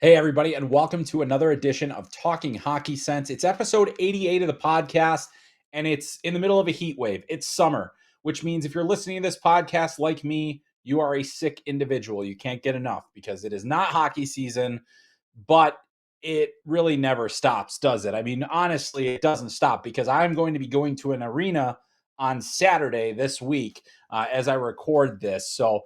Hey, everybody, and welcome to another edition of Talking Hockey Sense. It's episode 88 of the podcast, and it's in the middle of a heat wave. It's summer, which means if you're listening to this podcast like me, you are a sick individual. You can't get enough because it is not hockey season, but it really never stops, does it? I mean, honestly, it doesn't stop because I'm going to be going to an arena on Saturday this week as I record this. So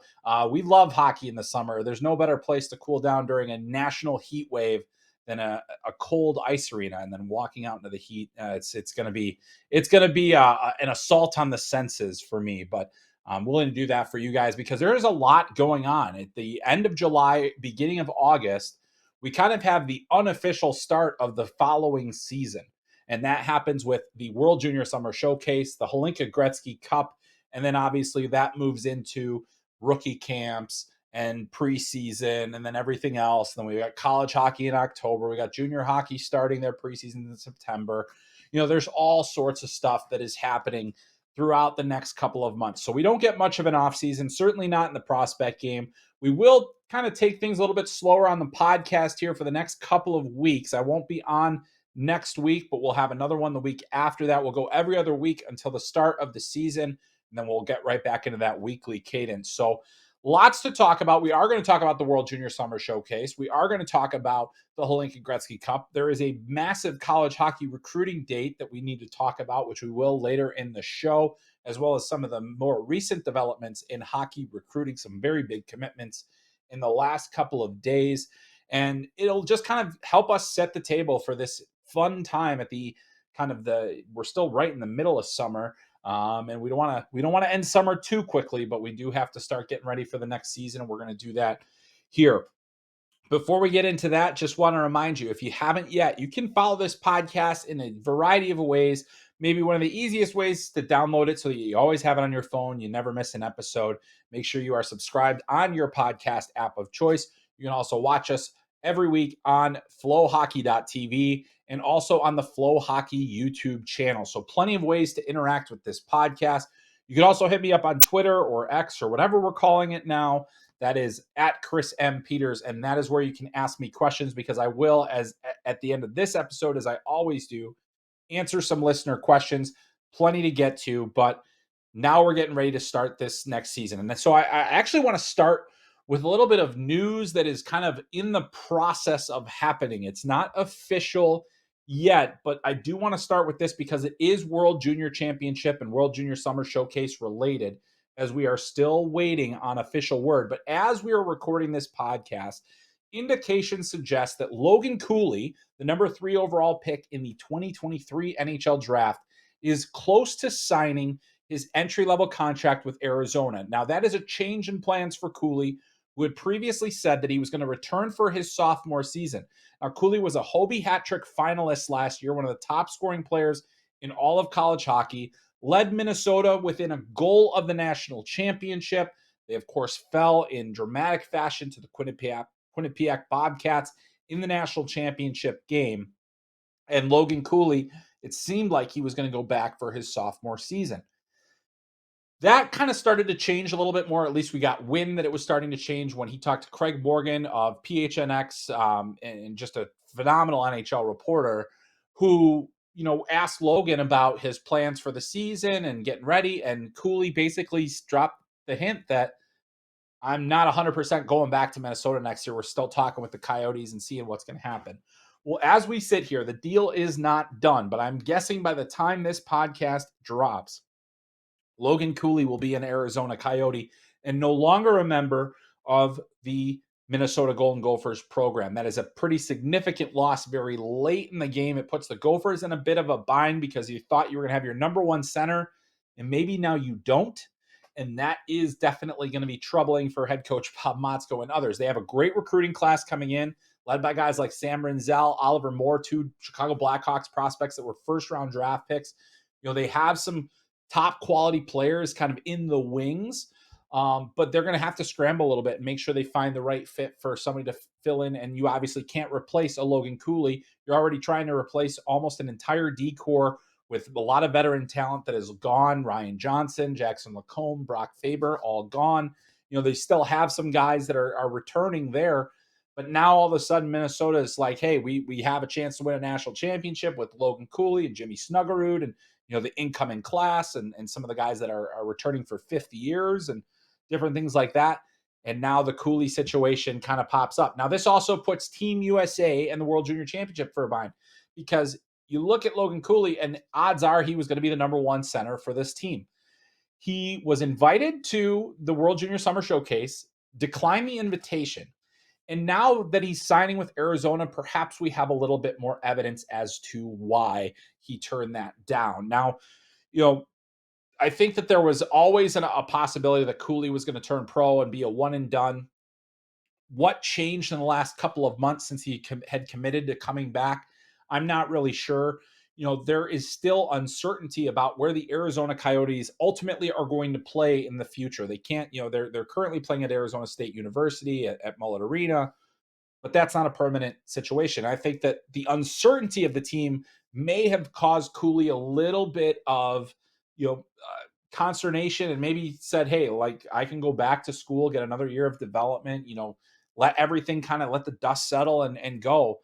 we love hockey in the summer. There's no better place to cool down during a national heat wave than a cold ice arena, and then walking out into the heat. It's going to be an assault on the senses for me, but I'm willing to do that for you guys because there is a lot going on at the end of July, beginning of August. We kind of have the unofficial start of the following season. And that happens with the World Junior Summer Showcase, the Hlinka-Gretzky Cup, and then obviously that moves into rookie camps and preseason and then everything else. And then we got college hockey in October. We got junior hockey starting their preseason in September. There's all sorts of stuff that is happening throughout the next couple of months. So we don't get much of an offseason, certainly not in the prospect game. We will kind of take things a little bit slower on the podcast here for the next couple of weeks. I won't be on next week, but we'll have another one the week after that. We'll go every other week until the start of the season, and then we'll get right back into that weekly cadence. So lots to talk about. We are going to talk about the World Junior Summer Showcase. We are going to talk about the Hlinka-Gretzky Cup. There is a massive college hockey recruiting date that we need to talk about, which we will later in the show, as well as some of the more recent developments in hockey recruiting, some very big commitments in the last couple of days. And it'll just kind of help us set the table for this fun time at the we're still right in the middle of summer. And we don't want to end summer too quickly, but we do have to start getting ready for the next season, and we're going to do that here. Before we get into that, just want to remind you, if you haven't yet, you can follow this podcast in a variety of ways. Maybe one of the easiest ways to download it so that you always have it on your phone, you never miss an episode. Make sure you are subscribed on your podcast app of choice. You can also watch us every week on FloHockey.tv and also on the FloHockey YouTube channel. So plenty of ways to interact with this podcast. You can also hit me up on Twitter or X or whatever we're calling it now. That is at Chris M. Peters, and that is where you can ask me questions because I will, as at the end of this episode, as I always do, answer some listener questions. Plenty to get to, but now we're getting ready to start this next season. And so I actually want to start with a little bit of news that is kind of in the process of happening. It's not official yet, but I do want to start with this because it is World Junior Championship and World Junior Summer Showcase related, as we are still waiting on official word. But as we are recording this podcast, indications suggest that Logan Cooley, the number 3 overall pick in the 2023 NHL draft, is close to signing his entry-level contract with Arizona. Now, that is a change in plans for Cooley, who had previously said that he was going to return for his sophomore season. Now, Cooley was a Hobey hat trick finalist last year, one of the top scoring players in all of college hockey, led Minnesota within a goal of the national championship. They, of course, fell in dramatic fashion to the Quinnipiac Bobcats in the national championship game. And Logan Cooley, it seemed like he was going to go back for his sophomore season. That kind of started to change a little bit more. At least we got wind that it was starting to change when he talked to Craig Morgan of PHNX, and just a phenomenal NHL reporter who, asked Logan about his plans for the season and getting ready. And Cooley basically dropped the hint that I'm not 100% going back to Minnesota next year. We're still talking with the Coyotes and seeing what's going to happen. Well, as we sit here, the deal is not done, but I'm guessing by the time this podcast drops, Logan Cooley will be an Arizona Coyote and no longer a member of the Minnesota Golden Gophers program. That is a pretty significant loss very late in the game. It puts the Gophers in a bit of a bind because you thought you were going to have your number 1 center, and maybe now you don't. And that is definitely going to be troubling for head coach Bob Motzko and others. They have a great recruiting class coming in, led by guys like Sam Rinzel, Oliver Moore, 2 Chicago Blackhawks prospects that were first-round draft picks. They have some top quality players kind of in the wings, but they're going to have to scramble a little bit and make sure they find the right fit for somebody to fill in. And you obviously can't replace a Logan Cooley. You're already trying to replace almost an entire D-core with a lot of veteran talent that is gone. Ryan Johnson, Jackson Lacombe, Brock Faber, all gone. They still have some guys that are returning there, But now all of a sudden, Minnesota is like, hey, we have a chance to win a national championship with Logan Cooley and Jimmy Snuggerud and the incoming class and some of the guys that are returning for 50 years and different things like that. And now the Cooley situation kind of pops up. Now, this also puts Team USA and the World Junior Championship for a bind because you look at Logan Cooley, and odds are he was going to be the number one center for this team. He was invited to the World Junior Summer Showcase, declined the invitation. And now that he's signing with Arizona, perhaps we have a little bit more evidence as to why he turned that down. Now, I think that there was always a possibility that Cooley was going to turn pro and be a one and done. What changed in the last couple of months since he had committed to coming back? I'm not really sure. There is still uncertainty about where the Arizona Coyotes ultimately are going to play in the future. They can't, they're currently playing at Arizona State University at Mullet Arena, but that's not a permanent situation. I think that the uncertainty of the team may have caused Cooley a little bit of, consternation, and maybe said, hey, like, I can go back to school, get another year of development, let everything kind of let the dust settle and go.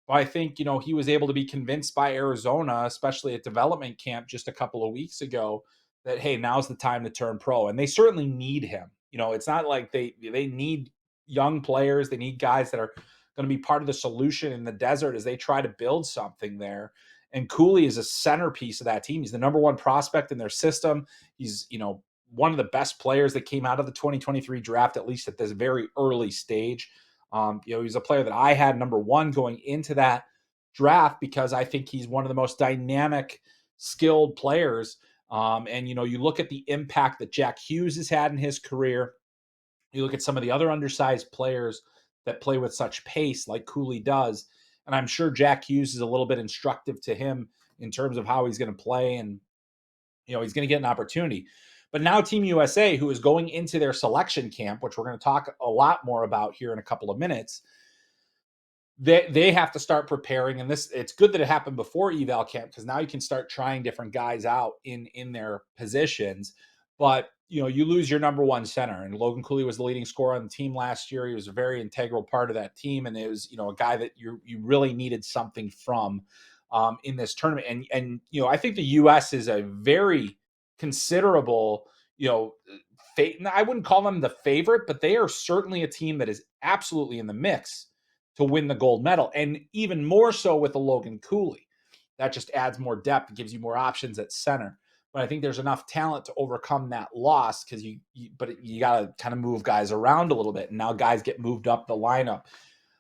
But I think, he was able to be convinced by Arizona, especially at development camp just a couple of weeks ago, that, hey, now's the time to turn pro. And they certainly need him. It's not like they need young players. They need guys that are going to be part of the solution in the desert as they try to build something there. And Cooley is a centerpiece of that team. He's the number one prospect in their system. He's, one of the best players that came out of the 2023 draft, at least at this very early stage. He's a player that I had number one going into that draft because I think he's one of the most dynamic, skilled players. And you look at the impact that Jack Hughes has had in his career. You look at some of the other undersized players that play with such pace like Cooley does. And I'm sure Jack Hughes is a little bit instructive to him in terms of how he's going to play. And, he's going to get an opportunity. But now Team USA, who is going into their selection camp, which we're going to talk a lot more about here in a couple of minutes, they have to start preparing. And it's good that it happened before eval camp because now you can start trying different guys out in their positions. But you lose your number one center, and Logan Cooley was the leading scorer on the team last year. He was a very integral part of that team, and it was a guy that you really needed something from in this tournament. And I think the U.S. is a very considerable I wouldn't call them the favorite, but they are certainly a team that is absolutely in the mix to win the gold medal, and even more so with the Logan Cooley. That just adds more depth. It gives you more options at center. But I think there's enough talent to overcome that loss because you got to kind of move guys around a little bit. And now guys get moved up the lineup.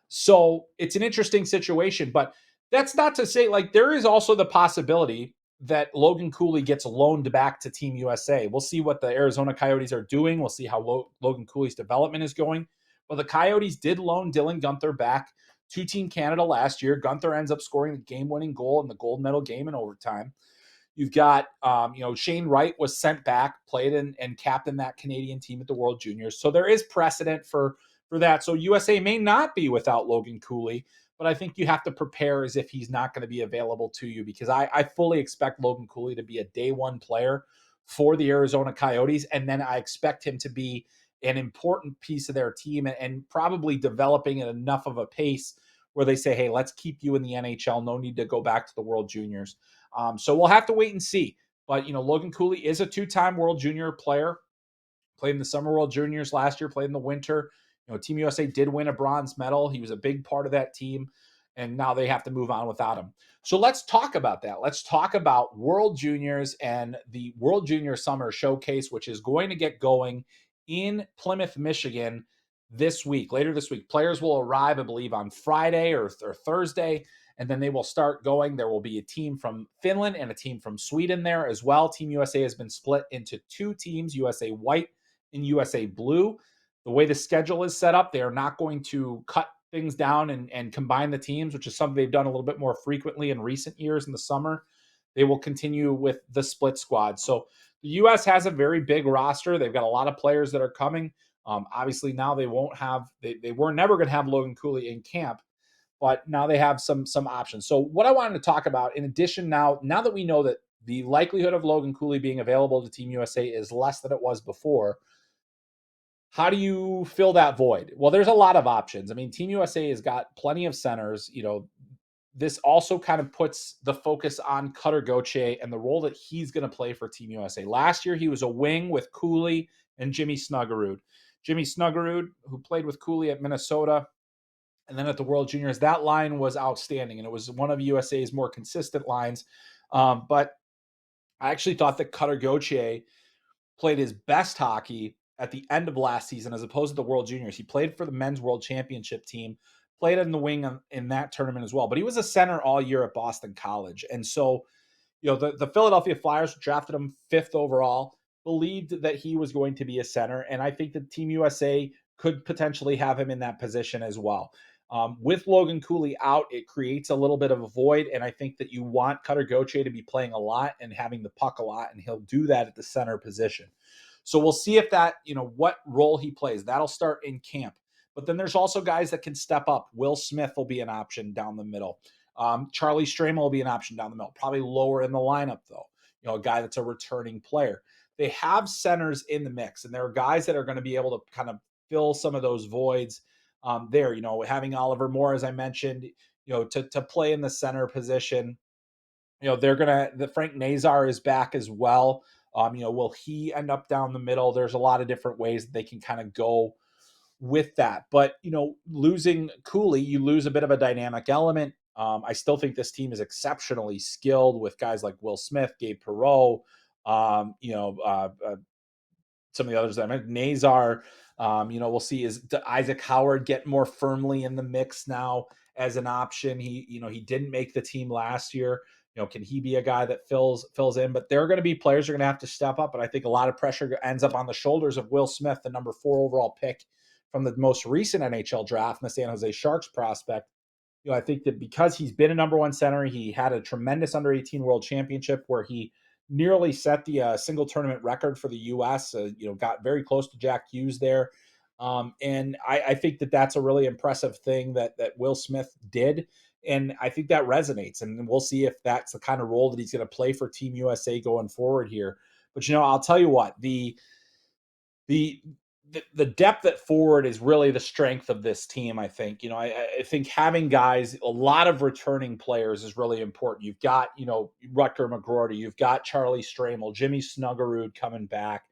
So it's an interesting situation. But that's not to say, like, there is also the possibility that Logan Cooley gets loaned back to Team USA. We'll see what the Arizona Coyotes are doing. We'll see how Logan Cooley's development is going. Well, the Coyotes did loan Dylan Guenther back to Team Canada last year. Guenther ends up scoring the game-winning goal in the gold medal game in overtime. You've got, Shane Wright was sent back, played and captained that Canadian team at the World Juniors. So there is precedent for that. So USA may not be without Logan Cooley, but I think you have to prepare as if he's not going to be available to you because I fully expect Logan Cooley to be a day one player for the Arizona Coyotes. And then I expect him to be an important piece of their team and probably developing at enough of a pace where they say, hey, let's keep you in the NHL. No need to go back to the World Juniors. So we'll have to wait and see. But, Logan Cooley is a two-time World Junior player. Played in the Summer World Juniors last year, played in the winter. Team USA did win a bronze medal. He was a big part of that team. And now they have to move on without him. So let's talk about that. Let's talk about World Juniors and the World Junior Summer Showcase, which is going to get going in Plymouth, Michigan later this week. Players will arrive, I believe, on Friday or Thursday, and then they will start going. There will be a team from Finland and a team from Sweden there as well. Team USA has been split into two teams, USA White and USA Blue. The way the schedule is set up, they are not going to cut things down and combine the teams, which is something they've done a little bit more frequently in recent years in the summer. They will continue with the split squad. So the U.S. has a very big roster. They've got a lot of players that are coming. Obviously, now they won't have they were never going to have Logan Cooley in camp, but now they have some options. So what I wanted to talk about, in addition, now that we know that the likelihood of Logan Cooley being available to Team USA is less than it was before, How do you fill that void? Well, there's a lot of options. I mean, Team USA has got plenty of centers. This also kind of puts the focus on Cutter Gauthier and the role that he's going to play for Team USA. Last year, he was a wing with Cooley and Jimmy Snuggerud. Jimmy Snuggerud, who played with Cooley at Minnesota and then at the World Juniors, that line was outstanding, and it was one of USA's more consistent lines. But I actually thought that Cutter Gauthier played his best hockey at the end of last season as opposed to the World Juniors. He played for the men's world championship team, played in the wing in that tournament as well, but he was a center all year at Boston College. And so, the Philadelphia Flyers drafted him 5th overall, believed that he was going to be a center. And I think that Team USA could potentially have him in that position as well. With Logan Cooley out, it creates a little bit of a void. And I think that you want Cutter Gauthier to be playing a lot and having the puck a lot, and he'll do that at the center position. So we'll see if that, what role he plays. That'll start in camp. But then there's also guys that can step up. Will Smith will be an option down the middle. Charlie Stramel will be an option down the middle, probably lower in the lineup, though. A guy that's a returning player. They have centers in the mix, and there are guys that are going to be able to kind of fill some of those voids there. Having Oliver Moore, as I mentioned, to play in the center position. The Frank Nazar is back as well. Will he end up down the middle? There's a lot of different ways that they can kind of go with that. But, losing Cooley, you lose a bit of a dynamic element. I still think this team is exceptionally skilled with guys like Will Smith, Gabe Perreault, some of the others that I mentioned, Nazar. We'll see is Isaac Howard get more firmly in the mix now as an option. He didn't make the team last year. Can he be a guy that fills in? But there are going to be players who are going to have to step up. And I think a lot of pressure ends up on the shoulders of Will Smith, the number 4 overall pick from the most recent NHL draft, and the San Jose Sharks prospect. I think that because he's been a number 1 center, he had a tremendous under 18 world championship where he nearly set the single tournament record for the U.S. Got very close to Jack Hughes there. And I think that that's a really impressive thing that Will Smith did. And I think that resonates. And we'll see if that's the kind of role that he's going to play for Team USA going forward here. But, I'll tell you what, the depth at forward is really the strength of this team. I think, I think having guys, a lot of returning players is really important. You've got, Rutger McGroarty, you've got Charlie Stramel, Jimmy Snuggerud coming back,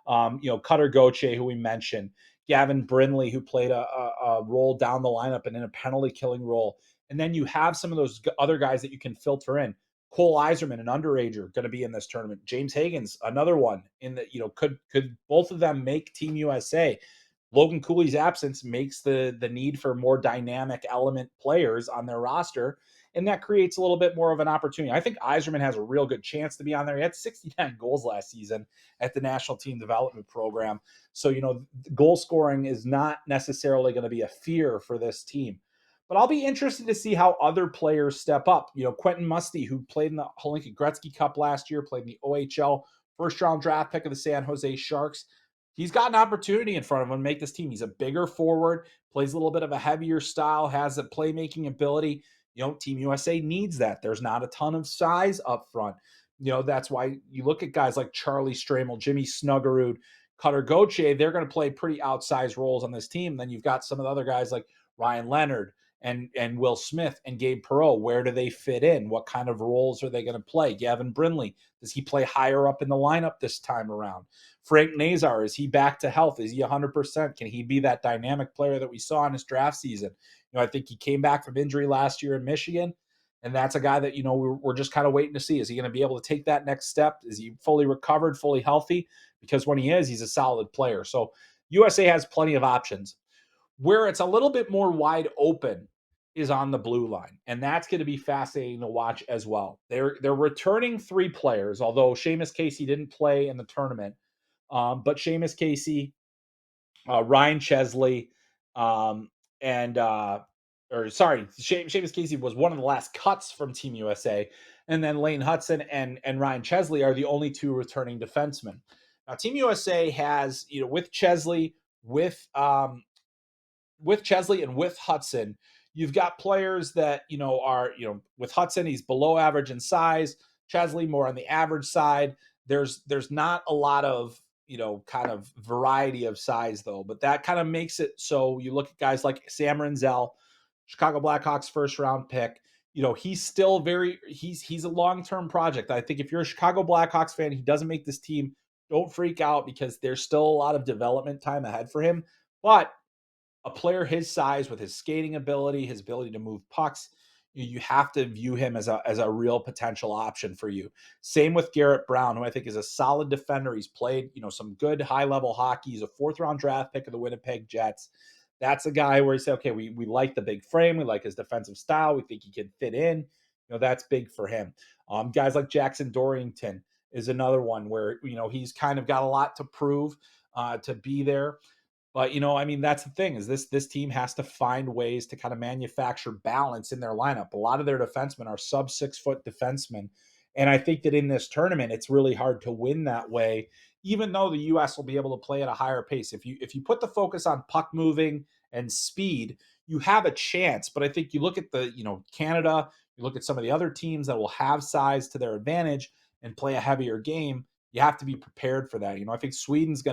Cutter Gauthier, who we mentioned, Gavin Brindley, who played a role down the lineup and in a penalty killing role. And then you have some of those other guys that you can filter in. Cole Iserman, an underager, going to be in this tournament. James Hagan's another one in that, could both of them make Team USA? Logan Cooley's absence makes the need for more dynamic element players on their roster, and that creates a little bit more of an opportunity. I think Iserman has a real good chance to be on there. He had 69 goals last season at the National Team Development Program. So, goal scoring is not necessarily going to be a fear for this team. But I'll be interested to see how other players step up. Quentin Musty, who played in the Hlinka-Gretzky Cup last year, played in the OHL, first-round draft pick of the San Jose Sharks. He's got an opportunity in front of him to make this team. He's a bigger forward, plays a little bit of a heavier style, has a playmaking ability. Team USA needs that. There's not a ton of size up front. That's why you look at guys like Charlie Stramel, Jimmy Snuggerud, Cutter Gauthier. They're going to play pretty outsized roles on this team. Then you've got some of the other guys like Ryan Leonard and Will Smith and Gabe Perreault. Where do they fit in? What kind of roles are they going to play? Gavin Brindley, does he play higher up in the lineup this time around? Frank Nazar, is he back to health? Is he 100%? Can he be that dynamic player that we saw in his draft season? I think he came back from injury last year in Michigan, and that's a guy that, we're just kind of waiting to see. Is he going to be able to take that next step? Is he fully recovered, fully healthy? Because when he is, he's a solid player. So USA has plenty of options. Where it's a little bit more wide open is on the blue line, and that's going to be fascinating to watch as well. They're returning 3 players, although Seamus Casey didn't play in the tournament, but Seamus Casey, Ryan Chesley, Seamus Casey was one of the last cuts from Team USA, and then Lane Hudson and Ryan Chesley are the only 2 returning defensemen. Now, Team USA has, with Chesley, with Chesley and with Hudson, you've got players that, are, with Hudson, he's below average in size, Chesley more on the average side. There's not a lot of kind of variety of size though. But that kind of makes it so you look at guys like Sam Renzel, Chicago Blackhawks first round pick. He's still he's a long-term project. I think if you're a Chicago Blackhawks fan, he doesn't make this team, don't freak out because there's still a lot of development time ahead for him. But a player his size with his skating ability, his ability to move pucks, you have to view him as a real potential option for you. Same with Garrett Brown, who I think is a solid defender. He's played, some good high-level hockey. He's a fourth-round draft pick of the Winnipeg Jets. That's a guy where you say, okay, we like the big frame. We like his defensive style. We think he can fit in. That's big for him. Guys like Jackson Dorrington is another one where, he's kind of got a lot to prove to be there. But that's the thing is this team has to find ways to kind of manufacture balance in their lineup. A lot of their defensemen are sub 6 foot defensemen, and I think that in this tournament it's really hard to win that way. Even though the U.S. will be able to play at a higher pace, if you put the focus on puck moving and speed, you have a chance. But I think you look at Canada, you look at some of the other teams that will have size to their advantage and play a heavier game. You have to be prepared for that. I think Sweden's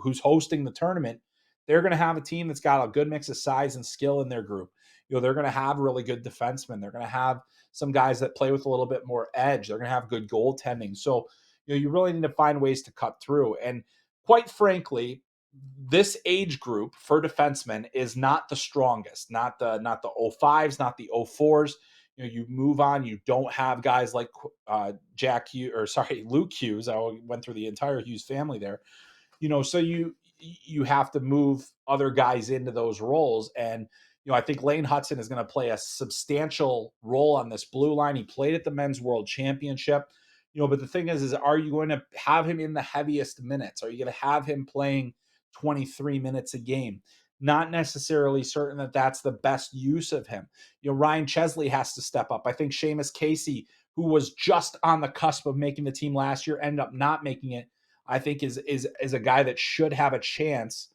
who's hosting the tournament, they're going to have a team that's got a good mix of size and skill in their group. They're going to have really good defensemen. They're going to have some guys that play with a little bit more edge. They're going to have good goaltending. So, you really need to find ways to cut through. And quite frankly, this age group for defensemen is not the strongest, not the 05s, not the 04s. You move on, you don't have guys like Luke Hughes. I went through the entire Hughes family there. So you have to move other guys into those roles. And, I think Lane Hudson is going to play a substantial role on this blue line. He played at the Men's World Championship, but the thing is are you going to have him in the heaviest minutes? Are you going to have him playing 23 minutes a game? Not necessarily certain that that's the best use of him. Ryan Chesley has to step up. I think Seamus Casey, who was just on the cusp of making the team last year, ended up not making it. I think is a guy that should have a chance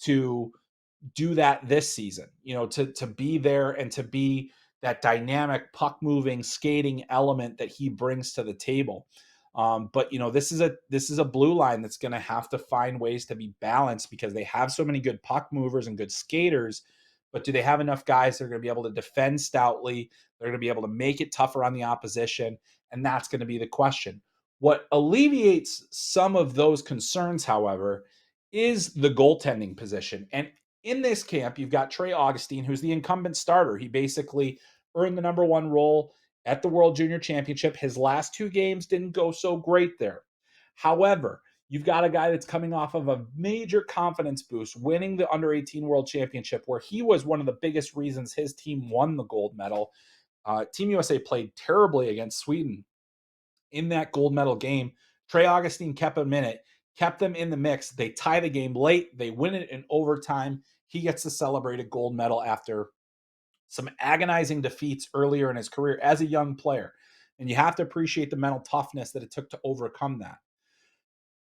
to do that this season, to be there and to be that dynamic puck moving skating element that he brings to the table. But this is a blue line that's going to have to find ways to be balanced because they have so many good puck movers and good skaters. But do they have enough guys that are going to be able to defend stoutly? They're going to be able to make it tougher on the opposition. And that's going to be the question. What alleviates some of those concerns, however, is the goaltending position. And in this camp, you've got Trey Augustine, who's the incumbent starter. He basically earned the number one role at the World Junior Championship. His last 2 games didn't go so great there. However, you've got a guy that's coming off of a major confidence boost, winning the Under-18 World Championship, where he was one of the biggest reasons his team won the gold medal. Team USA played terribly against Sweden in that gold medal game. Trey Augustine kept him in it, kept them in the mix. They tie the game late. They win it in overtime. He gets to celebrate a gold medal after some agonizing defeats earlier in his career as a young player. And you have to appreciate the mental toughness that it took to overcome that.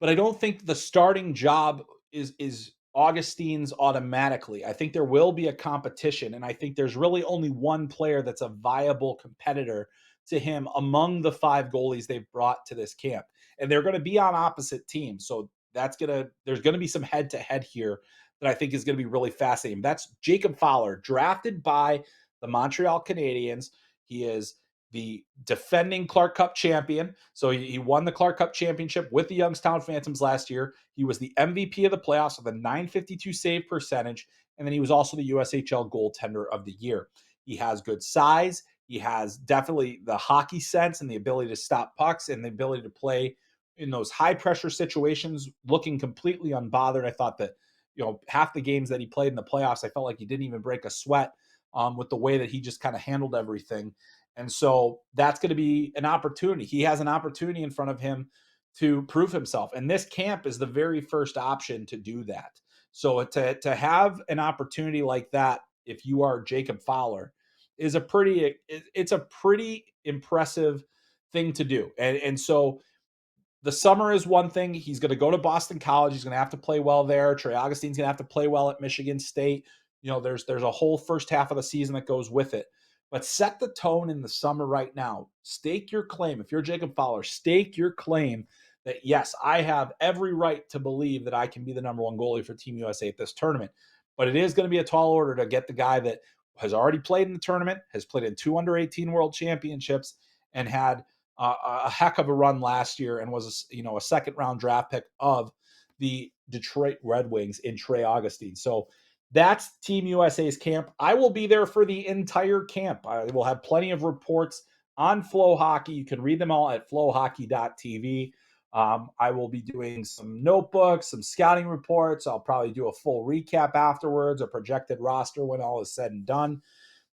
But I don't think the starting job is Augustine's automatically. I think there will be a competition, and I think there's really only one player that's a viable competitor to him among the 5 goalies they've brought to this camp. And they're going to be on opposite teams. So there's going to be some head-to-head here that I think is going to be really fascinating. That's Jacob Fowler, drafted by the Montreal Canadiens. He is the defending Clark Cup champion. So he won the Clark Cup championship with the Youngstown Phantoms last year. He was the MVP of the playoffs with a .952 save percentage. And then he was also the USHL goaltender of the year. He has good size. He has definitely the hockey sense and the ability to stop pucks and the ability to play in those high pressure situations, looking completely unbothered. I thought that, half the games that he played in the playoffs, I felt like he didn't even break a sweat with the way that he just kind of handled everything. And so that's going to be an opportunity. He has an opportunity in front of him to prove himself. And this camp is the very first option to do that. So to have an opportunity like that, if you are Jacob Fowler, is a pretty impressive thing to do. And so the summer is one thing. He's going to go to Boston College. He's going to have to play well there. Trey Augustine's going to have to play well at Michigan State. There's a whole first half of the season that goes with it. But set the tone in the summer right now. Stake your claim. If you're Jacob Fowler, stake your claim that, yes, I have every right to believe that I can be the number one goalie for Team USA at this tournament. But it is going to be a tall order to get the guy that has already played in the tournament, has played in 2 under-18 world championships, and had a heck of a run last year and was a second round draft pick of the Detroit Red Wings in Trey Augustine. So that's Team USA's camp. I will be there for the entire camp. I will have plenty of reports on FloHockey. You can read them all at flohockey.tv. I will be doing some notebooks, some scouting reports. I'll probably do a full recap afterwards, a projected roster when all is said and done.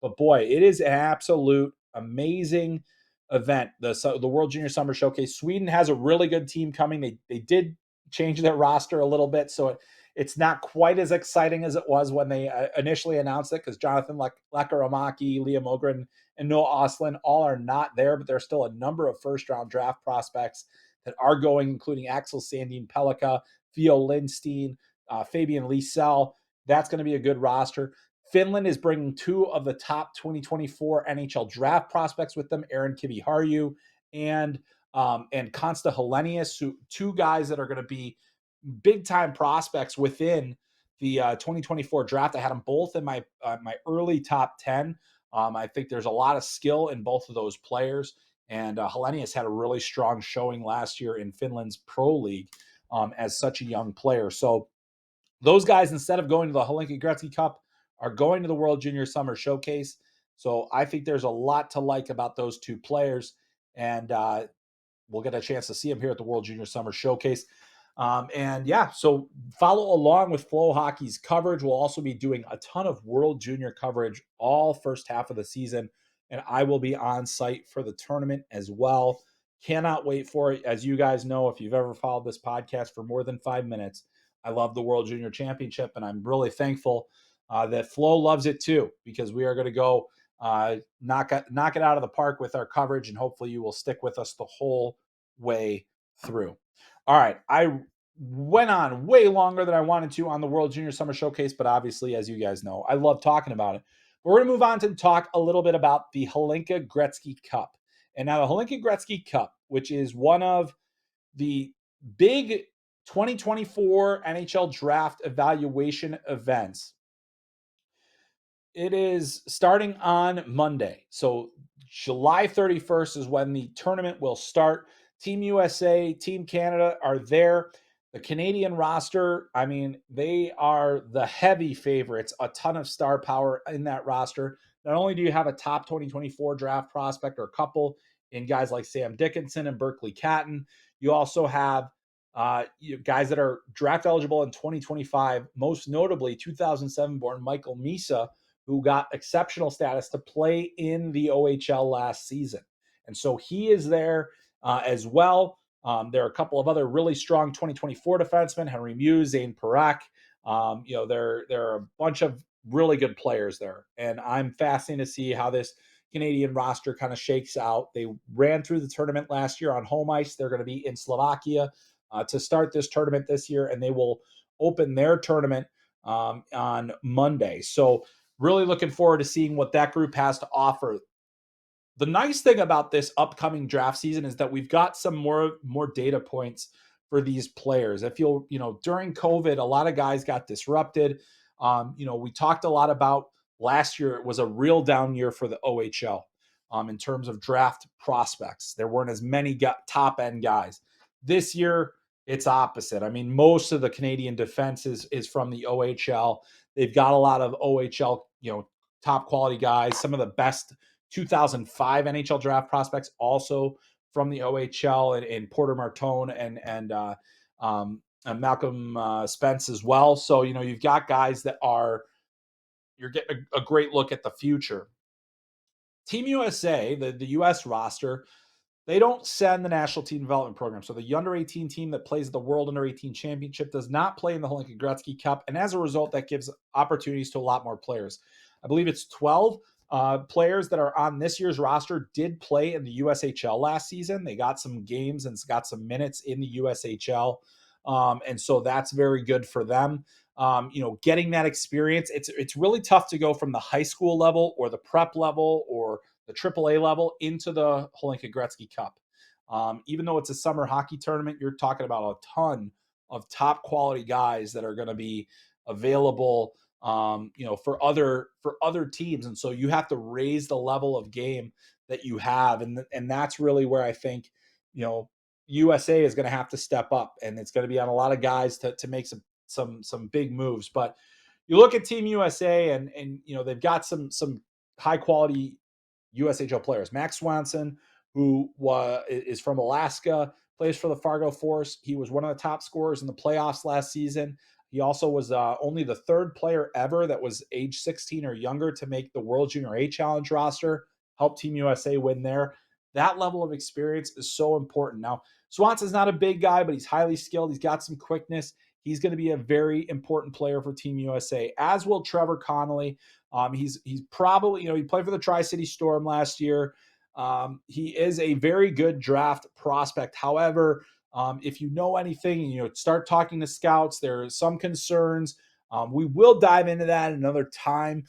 But boy, it is an absolute amazing event. The World Junior Summer Showcase. Sweden has a really good team coming. They did change their roster a little bit, so it's not quite as exciting as it was when they initially announced it, because Jonathan Lekkerimäki, Liam Ogren, and Noah Ostlund all are not there, but there's still a number of first-round draft prospects that are going, including Axel Sandin Pellikka, Theo Lindstein, Fabian Liesel. That's going to be a good roster. Finland is bringing 2 of the top 2024 NHL draft prospects with them, Aaron Kiviharju and Konsta Helenius, 2 guys that are going to be big-time prospects within the 2024 draft. I had them both in my early top 10. I think there's a lot of skill in both of those players. And Helenius had a really strong showing last year in Finland's Pro League as such a young player. So those guys, instead of going to the Hlinka-Gretzky Cup, are going to the World Junior Summer Showcase. So I think there's a lot to like about those 2 players. And we'll get a chance to see them here at the World Junior Summer Showcase. So follow along with FloHockey's coverage. We'll also be doing a ton of World Junior coverage all first half of the season, and I will be on site for the tournament as well. Cannot wait for it. As you guys know, if you've ever followed this podcast for more than 5 minutes, I love the World Junior Championship, and I'm really thankful that Flo loves it too, because we are going to go knock it out of the park with our coverage, and hopefully you will stick with us the whole way through. All right, I went on way longer than I wanted to on the World Junior Summer Showcase, but obviously, as you guys know, I love talking about it. We're going to move on to talk a little bit about the Hlinka-Gretzky Cup. And now the Hlinka-Gretzky Cup, which is one of the big 2024 NHL draft evaluation events. It is starting on Monday. So July 31st is when the tournament will start. Team USA, Team Canada are there. The Canadian roster, I mean, they are the heavy favorites, a ton of star power in that roster. Not only do you have a top 2024 draft prospect, or a couple in guys like Sam Dickinson and Berkeley Catton, you also have guys that are draft eligible in 2025, most notably 2007 born Michael Misa, who got exceptional status to play in the OHL last season. And so he is there as well. There are a couple of other really strong 2024 defensemen, Henry Muse, Zane Parak. There are a bunch of really good players there. And I'm fascinated to see how this Canadian roster kind of shakes out. They ran through the tournament last year on home ice. They're going to be in Slovakia to start this tournament this year, and they will open their tournament on Monday. So really looking forward to seeing what that group has to offer. The nice thing about this upcoming draft season is that we've got some more data points for these players. I feel, during COVID, a lot of guys got disrupted. We talked a lot about last year. It was a real down year for the OHL in terms of draft prospects. There weren't as many top end guys. This year, it's opposite. I mean, most of the Canadian defense is from the OHL. They've got a lot of OHL, top quality guys. Some of the best 2005 NHL draft prospects also from the OHL, and Porter Martone and Malcolm Spence as well. So, you've got guys that you're getting a great look at the future. Team USA, the US roster, they don't send the national team development program. So the under 18 team that plays the World Under 18 Championship does not play in the Hlinka-Gretzky Cup. And as a result, that gives opportunities to a lot more players. I believe it's 12 players that are on this year's roster did play in the USHL last season. They got some games and got some minutes in the USHL. And so that's very good for them. Getting that experience, it's really tough to go from the high school level or the prep level or the AAA level into the Hlinka-Gretzky Cup. Even though it's a summer hockey tournament, you're talking about a ton of top quality guys that are going to be available, for other teams. And so you have to raise the level of game that you have. And that's really where I think, USA is going to have to step up, and it's going to be on a lot of guys to make some big moves. But you look at Team USA, and they've got some high quality USHL players. Max Swanson, who is from Alaska, plays for the Fargo Force. He was one of the top scorers in the playoffs last season. He also was only the third player ever that was age 16 or younger to make the World Junior A Challenge roster. Helped Team USA win there. That level of experience is so important. Now, Swanson's not a big guy, but he's highly skilled. He's got some quickness. He's going to be a very important player for Team USA, as will Trevor Connolly. He's probably, he played for the Tri-City Storm last year. He is a very good draft prospect. However, if you know anything, start talking to scouts, there are some concerns. We will dive into that another time.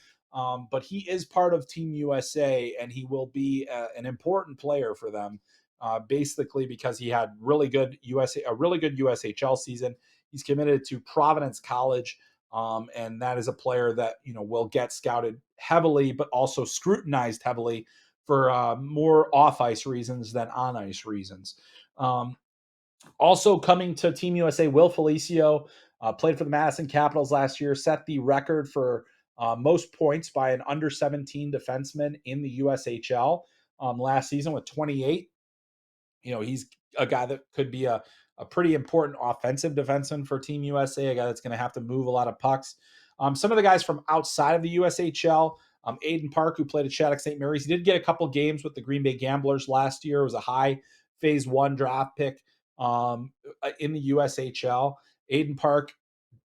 But he is part of Team USA, and he will be an important player for them, basically because he had a really good USHL season. He's committed to Providence College, and that is a player that will get scouted heavily, but also scrutinized heavily for more off ice reasons than on ice reasons. Also coming to Team USA, Will Felicio played for the Madison Capitals last year, set the record for most points by an under 17 defenseman in the USHL last season with 28. He's a guy that could be a pretty important offensive defenseman for Team USA, a guy that's going to have to move a lot of pucks. Some of the guys from outside of the USHL, Aiden Park, who played at Shattuck St. Mary's, he did get a couple games with the Green Bay Gamblers last year. It was a high phase 1 draft pick in the USHL. Aiden Park,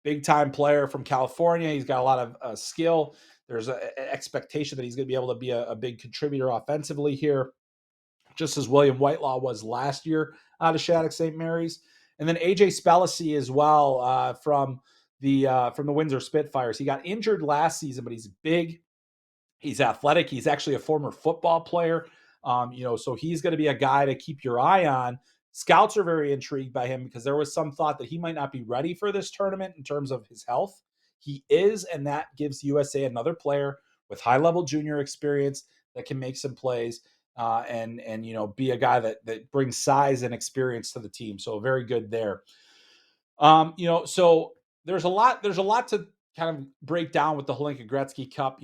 big time player from California. He's got a lot of skill. There's an expectation that he's going to be able to be a big contributor offensively here, just as William Whitelaw was last year out of Shattuck St. Mary's. And then AJ Spellacy as well from the Windsor Spitfires. He got injured last season, but he's big. He's athletic. He's actually a former football player. So he's going to be a guy to keep your eye on. Scouts are very intrigued by him because there was some thought that he might not be ready for this tournament in terms of his health. He is, and that gives USA another player with high-level junior experience that can make some plays and be a guy that brings size and experience to the team. So very good there. So there's a lot to kind of break down with the Hlinka-Gretzky Cup.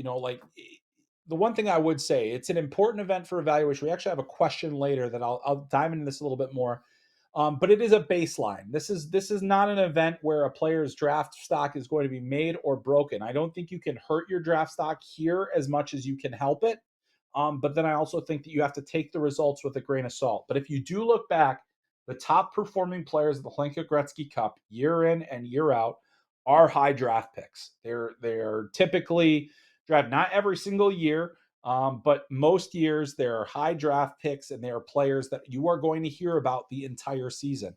The one thing I would say, it's an important event for evaluation. We actually have a question later that I'll dive into this a little bit more. But it is a baseline. This is not an event where a player's draft stock is going to be made or broken. I don't think you can hurt your draft stock here as much as you can help it. But then I also think that you have to take the results with a grain of salt. But if you do look back, the top performing players of the Hlinka-Gretzky Cup year in and year out are high draft picks. They're typically draft not every single year, but most years they're high draft picks, and they are players that you are going to hear about the entire season.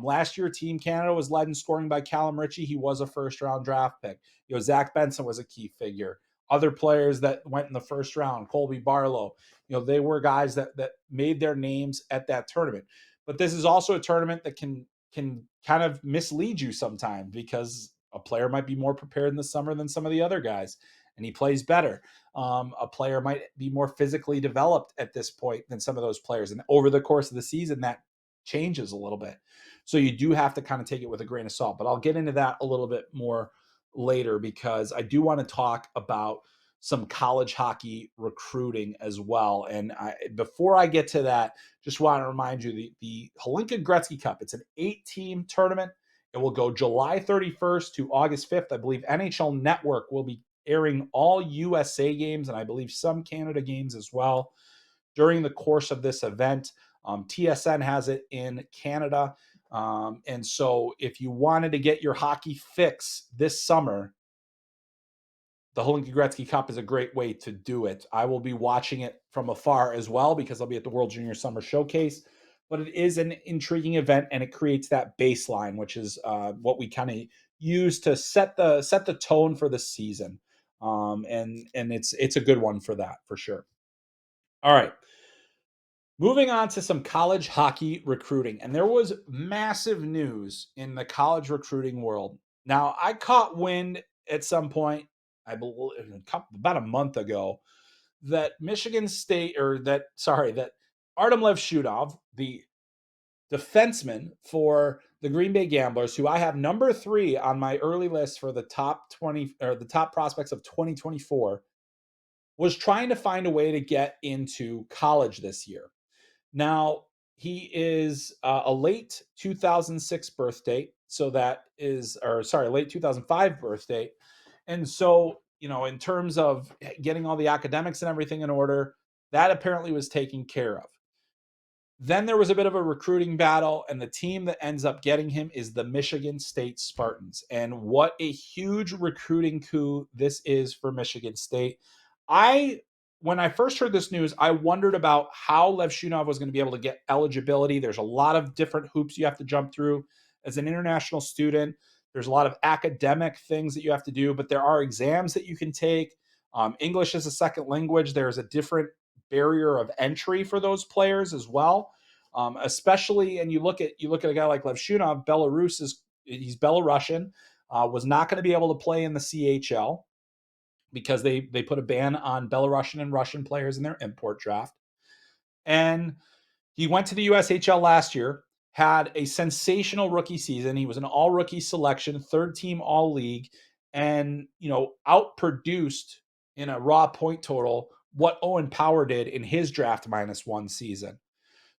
Last year, Team Canada was led in scoring by Callum Ritchie. He was a first-round draft pick. Zach Benson was a key figure. Other players that went in the first round, Colby Barlow, they were guys that made their names at that tournament. But this is also a tournament that can kind of mislead you sometimes because a player might be more prepared in the summer than some of the other guys, and he plays better. A player might be more physically developed at this point than some of those players. And over the course of the season, that changes a little bit. So you do have to kind of take it with a grain of salt. But I'll get into that a little bit more later because I do want to talk about some college hockey recruiting as well. And before I get to that, just want to remind you the Hlinka-Gretzky Cup, it's an 8-team tournament. It will go July 31st to August 5th. I believe NHL Network will be airing all USA games and I believe some Canada games as well during the course of this event. TSN has it in Canada. And so if you wanted to get your hockey fix this summer, the Hlinka-Gretzky Cup is a great way to do it. I will be watching it from afar as well because I'll be at the World Junior Summer Showcase. But it is an intriguing event, and it creates that baseline, which is what we kind of use to set the tone for the season. And it's a good one for that, for sure. All right. Moving on to some college hockey recruiting, and there was massive news in the college recruiting world. Now, I caught wind at some point, I believe about a month ago, that Michigan State, that Artyom Levshunov, the defenseman for the Green Bay Gamblers, who I have number 3 on my early list for the top 20 or the top prospects of 2024, was trying to find a way to get into college this year. Now, he is a late 2006 birth date. So that is, or sorry, late 2005 birth date. And so, in terms of getting all the academics and everything in order, that apparently was taken care of. Then there was a bit of a recruiting battle, and the team that ends up getting him is the Michigan State Spartans. And what a huge recruiting coup this is for Michigan State. I When I first heard this news, I wondered about how Levshunov was going to be able to get eligibility. There's a lot of different hoops you have to jump through as an international student. There's a lot of academic things that you have to do, but there are exams that you can take. English is a second language. There's a different barrier of entry for those players as well. Especially, and you look at a guy like Levshunov, he's Belarusian, was not going to be able to play in the CHL because they put a ban on Belarusian and Russian players in their import draft. And he went to the USHL last year, had a sensational rookie season. He was an all rookie selection, third team all league, and outproduced in a raw point total what Owen Power did in his draft -1 season.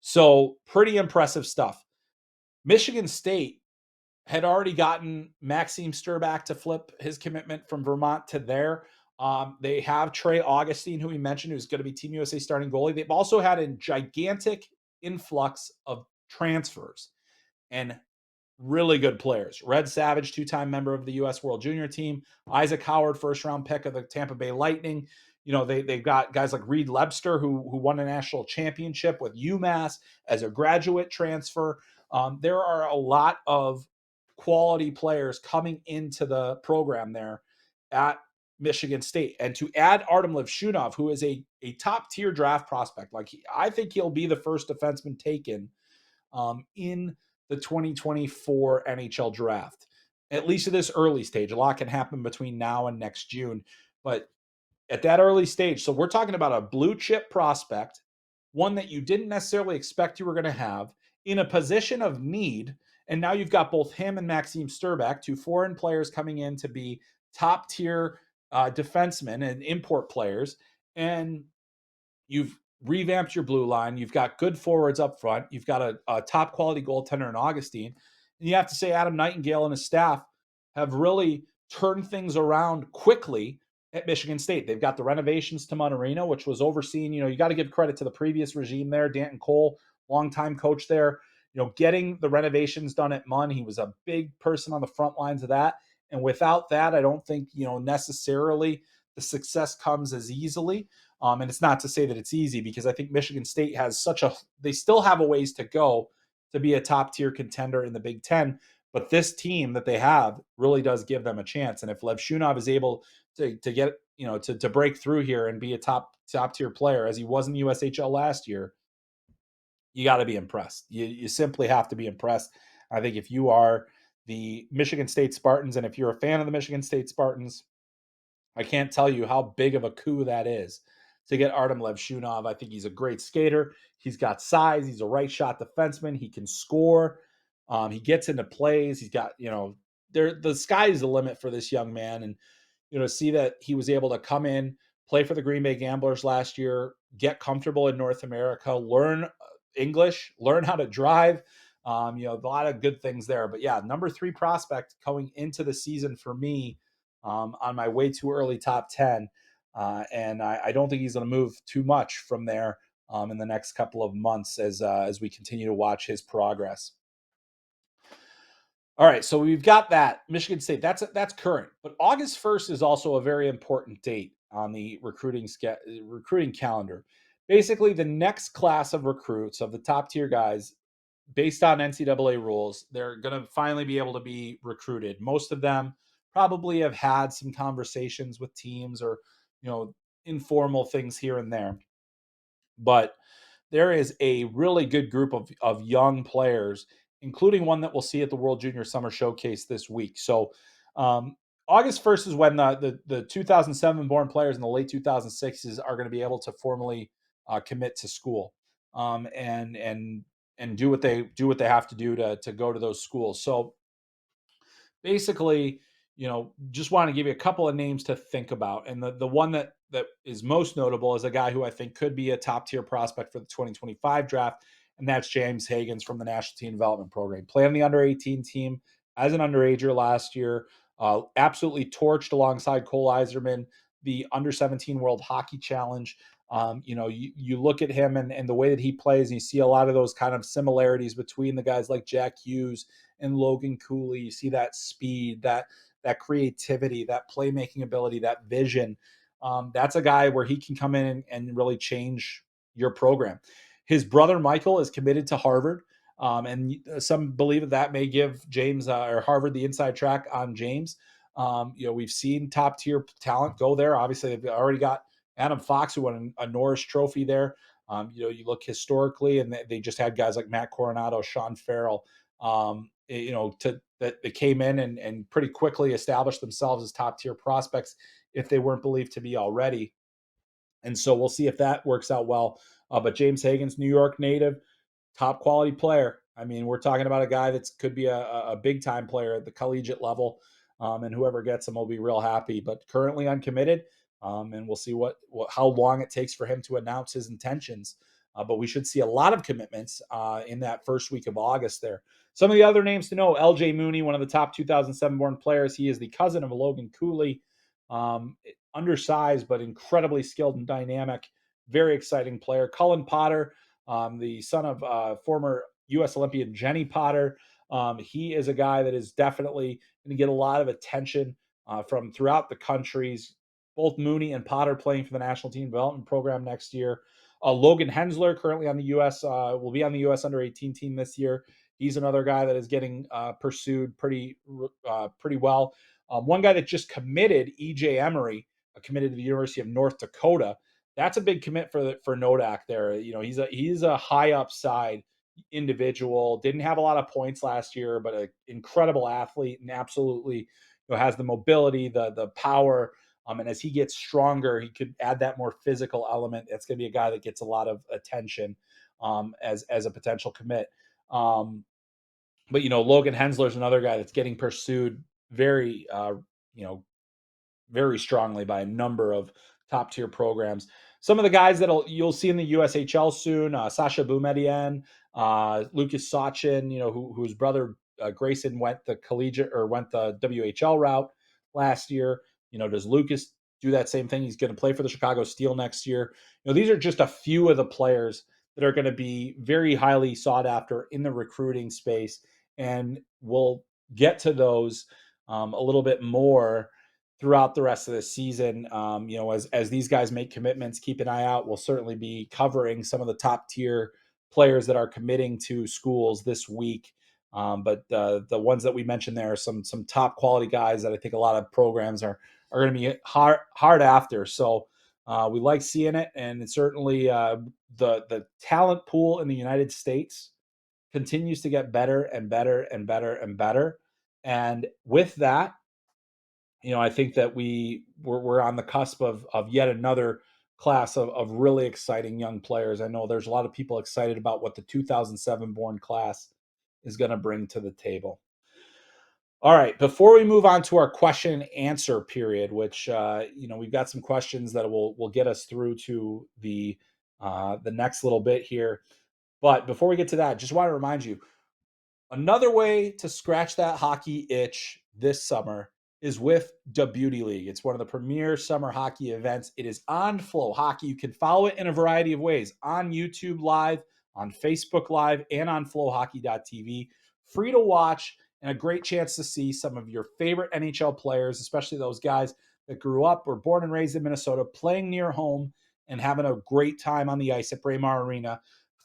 So pretty impressive stuff. Michigan State had already gotten Maxime Sturback to flip his commitment from Vermont to there. They have Trey Augustine, who we mentioned, who's going to be Team USA starting goalie. They've also had a gigantic influx of transfers and really good players. Red Savage, two-time member of the U.S. World Junior Team. Isaac Howard, first-round pick of the Tampa Bay Lightning. They've got guys like Reed Lebster, who won a national championship with UMass as a graduate transfer. There are a lot of quality players coming into the program there at Michigan State. And to add Artyom Levshunov, who is a top-tier draft prospect, I think he'll be the first defenseman taken in the 2024 NHL draft, at least at this early stage. A lot can happen between now and next June, but at that early stage, so we're talking about a blue chip prospect, one that you didn't necessarily expect you were going to have in a position of need. And now you've got both him and Maxime Sturback, two foreign players coming in to be top tier defensemen and import players. And you've revamped your blue line. You've got good forwards up front. You've got a top quality goaltender in Augustine. And you have to say Adam Nightingale and his staff have really turned things around quickly at Michigan State. They've got the renovations to Munn Arena, which was overseen. You got to give credit to the previous regime there. Danton Cole, longtime coach there, getting the renovations done at Munn. He was a big person on the front lines of that. And without that, I don't think, necessarily the success comes as easily. And it's not to say that it's easy, because I think Michigan State has they still have a ways to go to be a top tier contender in the Big Ten. But this team that they have really does give them a chance. And if Levshunov is able to get, to break through here and be a top tier player as he was in the USHL last year, you got to be impressed. You simply have to be impressed. I think if you are the Michigan State Spartans, and if you're a fan of the Michigan State Spartans, I can't tell you how big of a coup that is to get Artyom Levshunov. I think he's a great skater. He's got size. He's a right shot defenseman. He can score. He gets into plays. He's got, the sky is the limit for this young man. And, see that he was able to come in, play for the Green Bay Gamblers last year, get comfortable in North America, learn English, learn how to drive. A lot of good things there. But yeah, number 3 prospect going into the season for me, on my way too early top 10. And I don't think he's going to move too much from there in the next couple of months as we continue to watch his progress. All right, so we've got that Michigan State. That's current, but August 1st is also a very important date on the recruiting calendar. Basically, the next class of recruits, of the top tier guys, based on NCAA rules, they're going to finally be able to be recruited. Most of them probably have had some conversations with teams, or informal things here and there. But there is a really good group of young players, including one that we'll see at the World Junior Summer Showcase this week. So um, August 1st is when the 2007 born players and the late 2006s are going to be able to formally commit to school, and do what they have to do to go to those schools. So basically, just want to give you a couple of names to think about. And the one that is most notable is a guy who I think could be a top tier prospect for the 2025 draft, and that's James Hagans from the National Team Development Program. Played on the under 18 team as an underager last year, absolutely torched alongside Cole Iserman the under 17 World Hockey Challenge. You look at him and the way that he plays, and you see a lot of those kind of similarities between the guys like Jack Hughes and Logan Cooley. You see that speed, that creativity, that playmaking ability, that vision. That's a guy where he can come in and really change your program. His brother Michael is committed to Harvard, and some believe that may give James or Harvard the inside track on James. We've seen top tier talent go there. Obviously, they've already got Adam Fox, who won a Norris Trophy there. You look historically, and they just had guys like Matt Coronado, Sean Farrell, that they came in and pretty quickly established themselves as top tier prospects if they weren't believed to be already. And so we'll see if that works out well. But James Hagans, New York native, top quality player. I mean, we're talking about a guy that could be a big time player at the collegiate level, and whoever gets him will be real happy. But currently uncommitted, and we'll see how long it takes for him to announce his intentions. But we should see a lot of commitments in that first week of August there. Some of the other names to know: L.J. Mooney, one of the top 2007 born players. He is the cousin of Logan Cooley. Undersized but incredibly skilled and dynamic, very exciting player. Cullen Potter, the son of former U.S. Olympian Jenny Potter. He is a guy that is definitely going to get a lot of attention from throughout the countries. Both Mooney and Potter playing for the National Team Development Program next year. Logan Hensler, currently on the U.S., will be on the U.S. under 18 team this year. He's another guy that is getting pursued pretty well. One guy that just committed, EJ Emery, committed to the University of North Dakota. That's a big commit for Nodak there. He's a high upside individual. Didn't have a lot of points last year, but an incredible athlete and absolutely has the mobility, the power. And as he gets stronger, he could add that more physical element. That's going to be a guy that gets a lot of attention as a potential commit. But Logan Hensler is another guy that's getting pursued very very strongly by a number of top tier programs. Some of the guys that you'll see in the USHL soon: Sasha Boumediene, Lucas Sachin, whose brother Grayson went the collegiate or went the WHL route last year. Does Lucas do that same thing? He's going to play for the Chicago Steel next year. These are just a few of the players that are going to be very highly sought after in the recruiting space, and we'll get to those a little bit more throughout the rest of the season. As these guys make commitments, keep an eye out. We'll certainly be covering some of the top tier players that are committing to schools this week. But the ones that we mentioned there are some top quality guys that I think a lot of programs are going to be hard after. So we like seeing it, and it's certainly the talent pool in the United States continues to get better and better and better and better. And with that, I think that we're on the cusp of yet another class of really exciting young players. I know there's a lot of people excited about what the 2007 born class is going to bring to the table. All right, before we move on to our question and answer period, which we've got some questions that will get us through to the next little bit here. But before we get to that, just want to remind you, another way to scratch that hockey itch this summer is with the Beauty League. It's one of the premier summer hockey events. It is on FloHockey. You can follow it in a variety of ways: on YouTube Live, on Facebook Live, and on FloHockey.tv. Free to watch and a great chance to see some of your favorite NHL players, especially those guys that grew up or born and raised in Minnesota, playing near home and having a great time on the ice at Braemar Arena.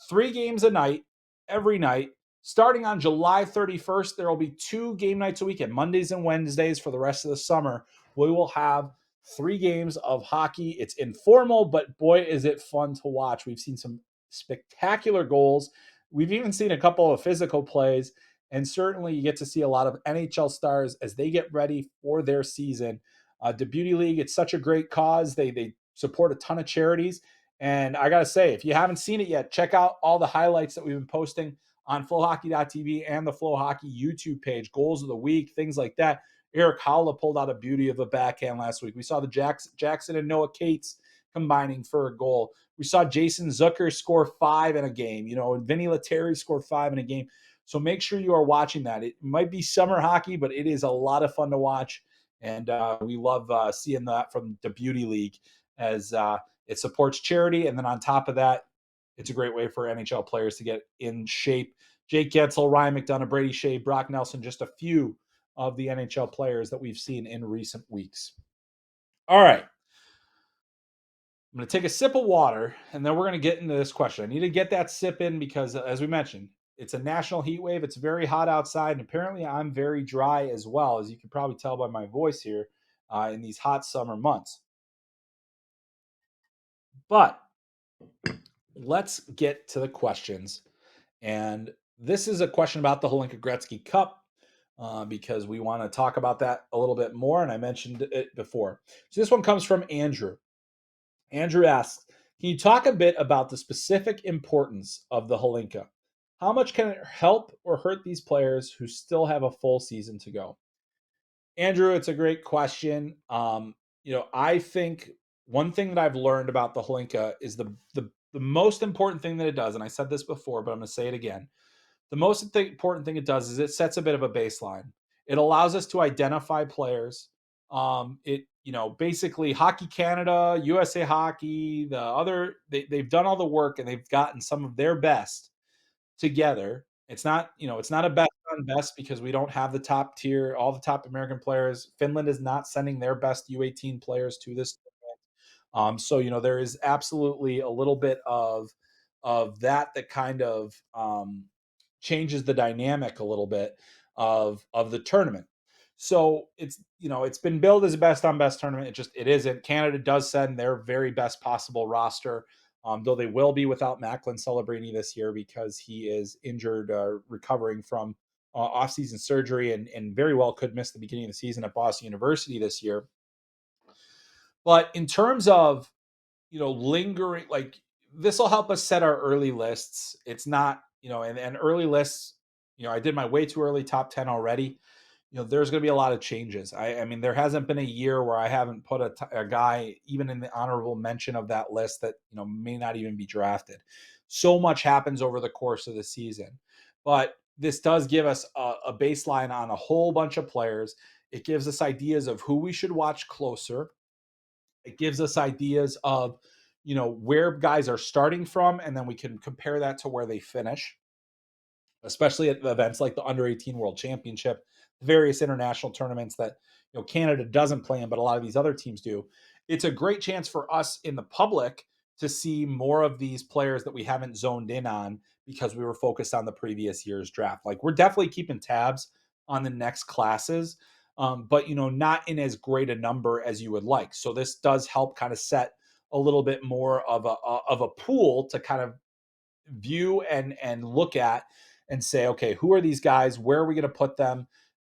3 games a night, every night. Starting on July 31st, there will be 2 game nights a week, Mondays and Wednesdays for the rest of the summer. We will have 3 games of hockey. It's informal, but boy, is it fun to watch. We've seen some spectacular goals. We've even seen a couple of physical plays, and certainly you get to see a lot of NHL stars as they get ready for their season. The Beauty League, it's such a great cause. They support a ton of charities. And I got to say, if you haven't seen it yet, check out all the highlights that we've been posting on FloHockey.tv and the FloHockey YouTube page, goals of the week, things like that. Eric Howla pulled out a beauty of a backhand last week. We saw the Jackson and Noah Cates combining for a goal. We saw Jason Zucker score 5 in a game, and Vinny Lettieri score 5 in a game. So make sure you are watching that. It might be summer hockey, but it is a lot of fun to watch. And we love seeing that from the Beauty League as it supports charity. And then on top of that, it's a great way for NHL players to get in shape. Jake Getzel, Ryan McDonough, Brady Shea, Brock Nelson, just a few of the NHL players that we've seen in recent weeks. All right. I'm going to take a sip of water, and then we're going to get into this question. I need to get that sip in because, as we mentioned, it's a national heat wave. It's very hot outside, and apparently I'm very dry as well, as you can probably tell by my voice here in these hot summer months. But let's get to the questions. And this is a question about the Hlinka-Gretzky Cup because we want to talk about that a little bit more, and I mentioned it before. So this one comes from Andrew. Andrew asks, can you talk a bit about the specific importance of the Hlinka? How much can it help or hurt these players who still have a full season to go? Andrew, it's a great question. I think one thing that I've learned about the Hlinka is the most important thing that it does, and I said this before, but I'm going to say it again. The most important thing it does is it sets a bit of a baseline. It allows us to identify players. Basically Hockey Canada, USA Hockey, they've done all the work and they've gotten some of their best together. It's not a best on best because we don't have the top tier, all the top American players. Finland is not sending their best U18 players to this tournament. So there is absolutely a little bit of that kind of changes the dynamic a little bit of the tournament. So it's been billed as a best on best tournament. It isn't. Canada does send their very best possible roster, though they will be without Macklin Celebrini this year because he is injured, recovering from offseason surgery, and very well could miss the beginning of the season at Boston University this year. But in terms of lingering, like, this will help us set our early lists. It's not, and early lists, I did my way too early top 10 already. There's going to be a lot of changes. I mean, there hasn't been a year where I haven't put a guy even in the honorable mention of that list that, may not even be drafted. So much happens over the course of the season, but this does give us a baseline on a whole bunch of players. It gives us ideas of who we should watch closer. It gives us ideas of, where guys are starting from, and then we can compare that to where they finish, especially at events like the Under 18 World Championship, various international tournaments that, Canada doesn't play in, but a lot of these other teams do. It's a great chance for us in the public to see more of these players that we haven't zoned in on because we were focused on the previous year's draft. Like, we're definitely keeping tabs on the next classes, but not in as great a number as you would like. So this does help kind of set a little bit more of a pool to kind of view and look at and say, okay, who are these guys? Where are we going to put them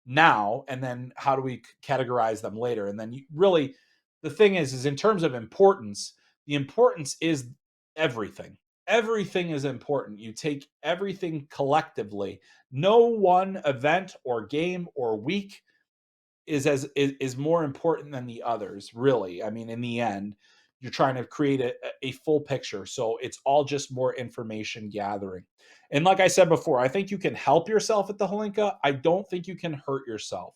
now? And then how do we categorize them later? And then really, the thing is in terms of importance, the importance is everything. Everything is important. You take everything collectively. No one event or game or week is more important than the others, really. I mean, in the end, you're trying to create a full picture. So it's all just more information gathering. And like I said before, I think you can help yourself at the Hlinka. I don't think you can hurt yourself.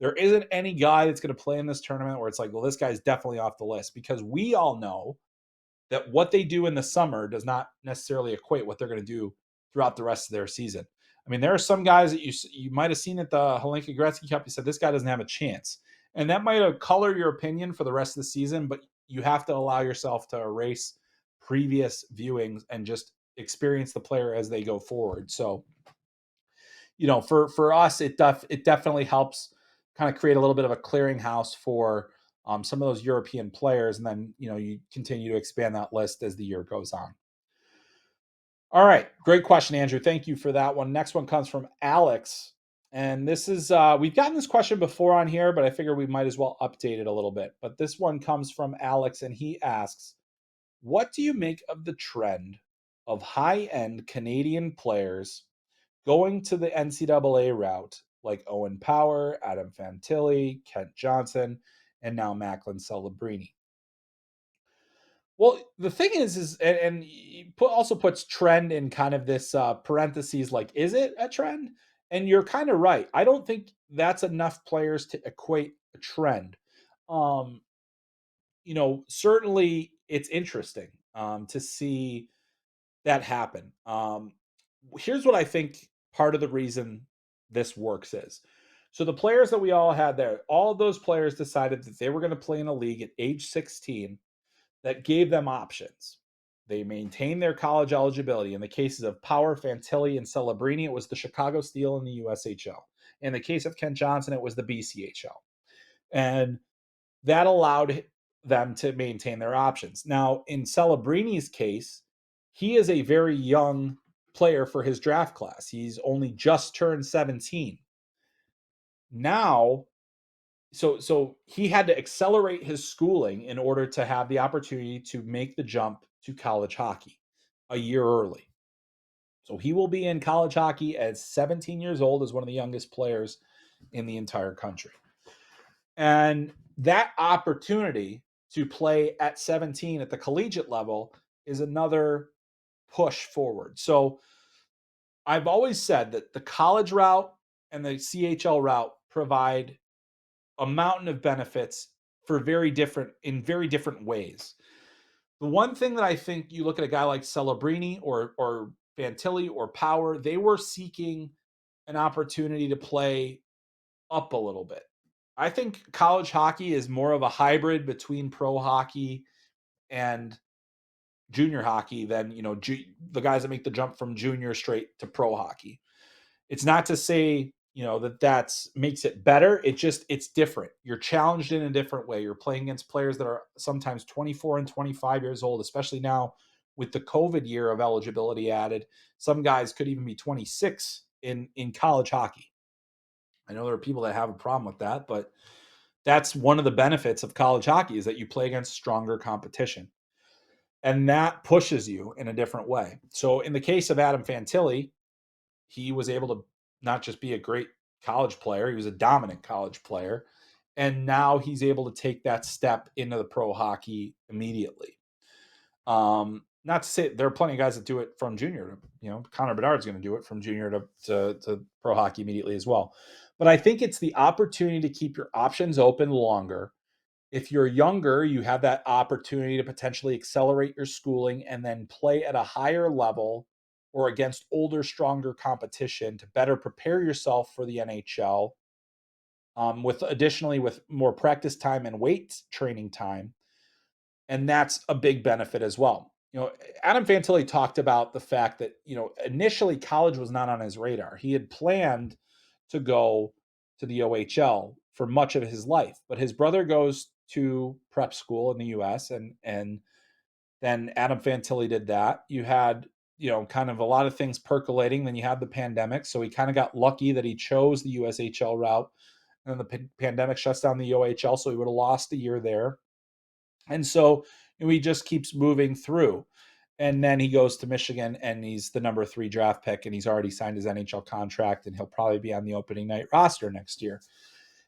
There isn't any guy that's going to play in this tournament where it's like, well, this guy's definitely off the list, because we all know that what they do in the summer does not necessarily equate what they're going to do throughout the rest of their season. I mean, there are some guys that you might have seen at the Hlinka-Gretzky Cup. You said this guy doesn't have a chance, and that might have colored your opinion for the rest of the season. But you have to allow yourself to erase previous viewings and just experience the player as they go forward. So, for us, it definitely helps kind of create a little bit of a clearinghouse for some of those European players, and then you continue to expand that list as the year goes on. All right. Great question, Andrew. Thank you for that one. Next one comes from Alex. And this is, we've gotten this question before on here, but I figure we might as well update it a little bit. But this one comes from Alex, and he asks, what do you make of the trend of high end Canadian players going to the NCAA route, like Owen Power, Adam Fantilli, Kent Johnson, and now Macklin Celebrini? Well, the thing is, and he also puts trend in kind of this parentheses, like, is it a trend? And you're kind of right. I don't think that's enough players to equate a trend. Um, certainly it's interesting to see that happen. Here's what I think part of the reason this works is. So the players that we all had there, all of those players decided that they were going to play in a league at age 16 that gave them options. They maintained their college eligibility. In the cases of Power, Fantilli, and Celebrini, it was the Chicago Steel and the USHL. In the case of Kent Johnson, it was the BCHL. And that allowed them to maintain their options. Now, in Celebrini's case, he is a very young player for his draft class. He's only just turned 17. Now, so he had to accelerate his schooling in order to have the opportunity to make the jump to college hockey a year early. So he will be in college hockey at 17 years old as one of the youngest players in the entire country. And that opportunity to play at 17 at the collegiate level is another push forward. So I've always said that the college route and the CHL route provide a mountain of benefits for very different ways. The one thing that I think you look at a guy like Celebrini or Fantilli or Power, they were seeking an opportunity to play up a little bit. I think college hockey is more of a hybrid between pro hockey and junior hockey than, the guys that make the jump from junior straight to pro hockey. It's not to say, that's makes it better. It's different. You're challenged in a different way. You're playing against players that are sometimes 24 and 25 years old, especially now with the COVID year of eligibility added. Some guys could even be 26 in college hockey. I know there are people that have a problem with that, but that's one of the benefits of college hockey is that you play against stronger competition. And that pushes you in a different way. So in the case of Adam Fantilli, he was able to not just be a great college player, he was a dominant college player. And now he's able to take that step into the pro hockey immediately. Not to say there are plenty of guys that do it from junior to, Connor Bedard's going to do it from junior to pro hockey immediately as well. But I think it's the opportunity to keep your options open longer. If you're younger, you have that opportunity to potentially accelerate your schooling and then play at a higher level or against older, stronger competition to better prepare yourself for the NHL. With more practice time and weight training time. And that's a big benefit as well. Adam Fantilli talked about the fact that, initially college was not on his radar. He had planned to go to the OHL for much of his life, but his brother goes to prep school in the US and then Adam Fantilli did that. You had, kind of a lot of things percolating. Then you had the pandemic. So he kind of got lucky that he chose the USHL route. And then the pandemic shuts down the OHL. So he would have lost a year there. And so he just keeps moving through. And then he goes to Michigan and he's the number 3 draft pick and he's already signed his NHL contract and he'll probably be on the opening night roster next year.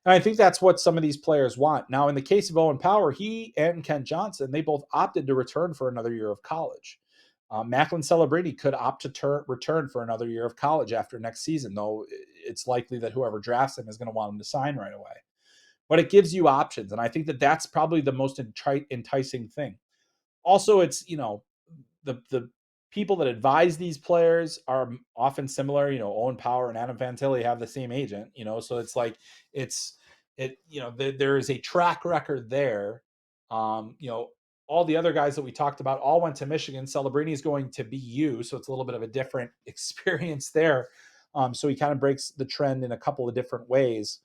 And I think that's what some of these players want. Now, in the case of Owen Power, he and Kent Johnson, they both opted to return for another year of college. Macklin Celebrini could opt to return for another year of college after next season, though it's likely that whoever drafts him is going to want him to sign right away. But it gives you options, and I think that that's probably the most enticing thing. Also, it's, the people that advise these players are often similar. Owen Power and Adam Fantilli have the same agent, so it's like there is a track record there. All the other guys that we talked about all went to Michigan. Celebrini is going to BU, so it's a little bit of a different experience there. So he kind of breaks the trend in a couple of different ways.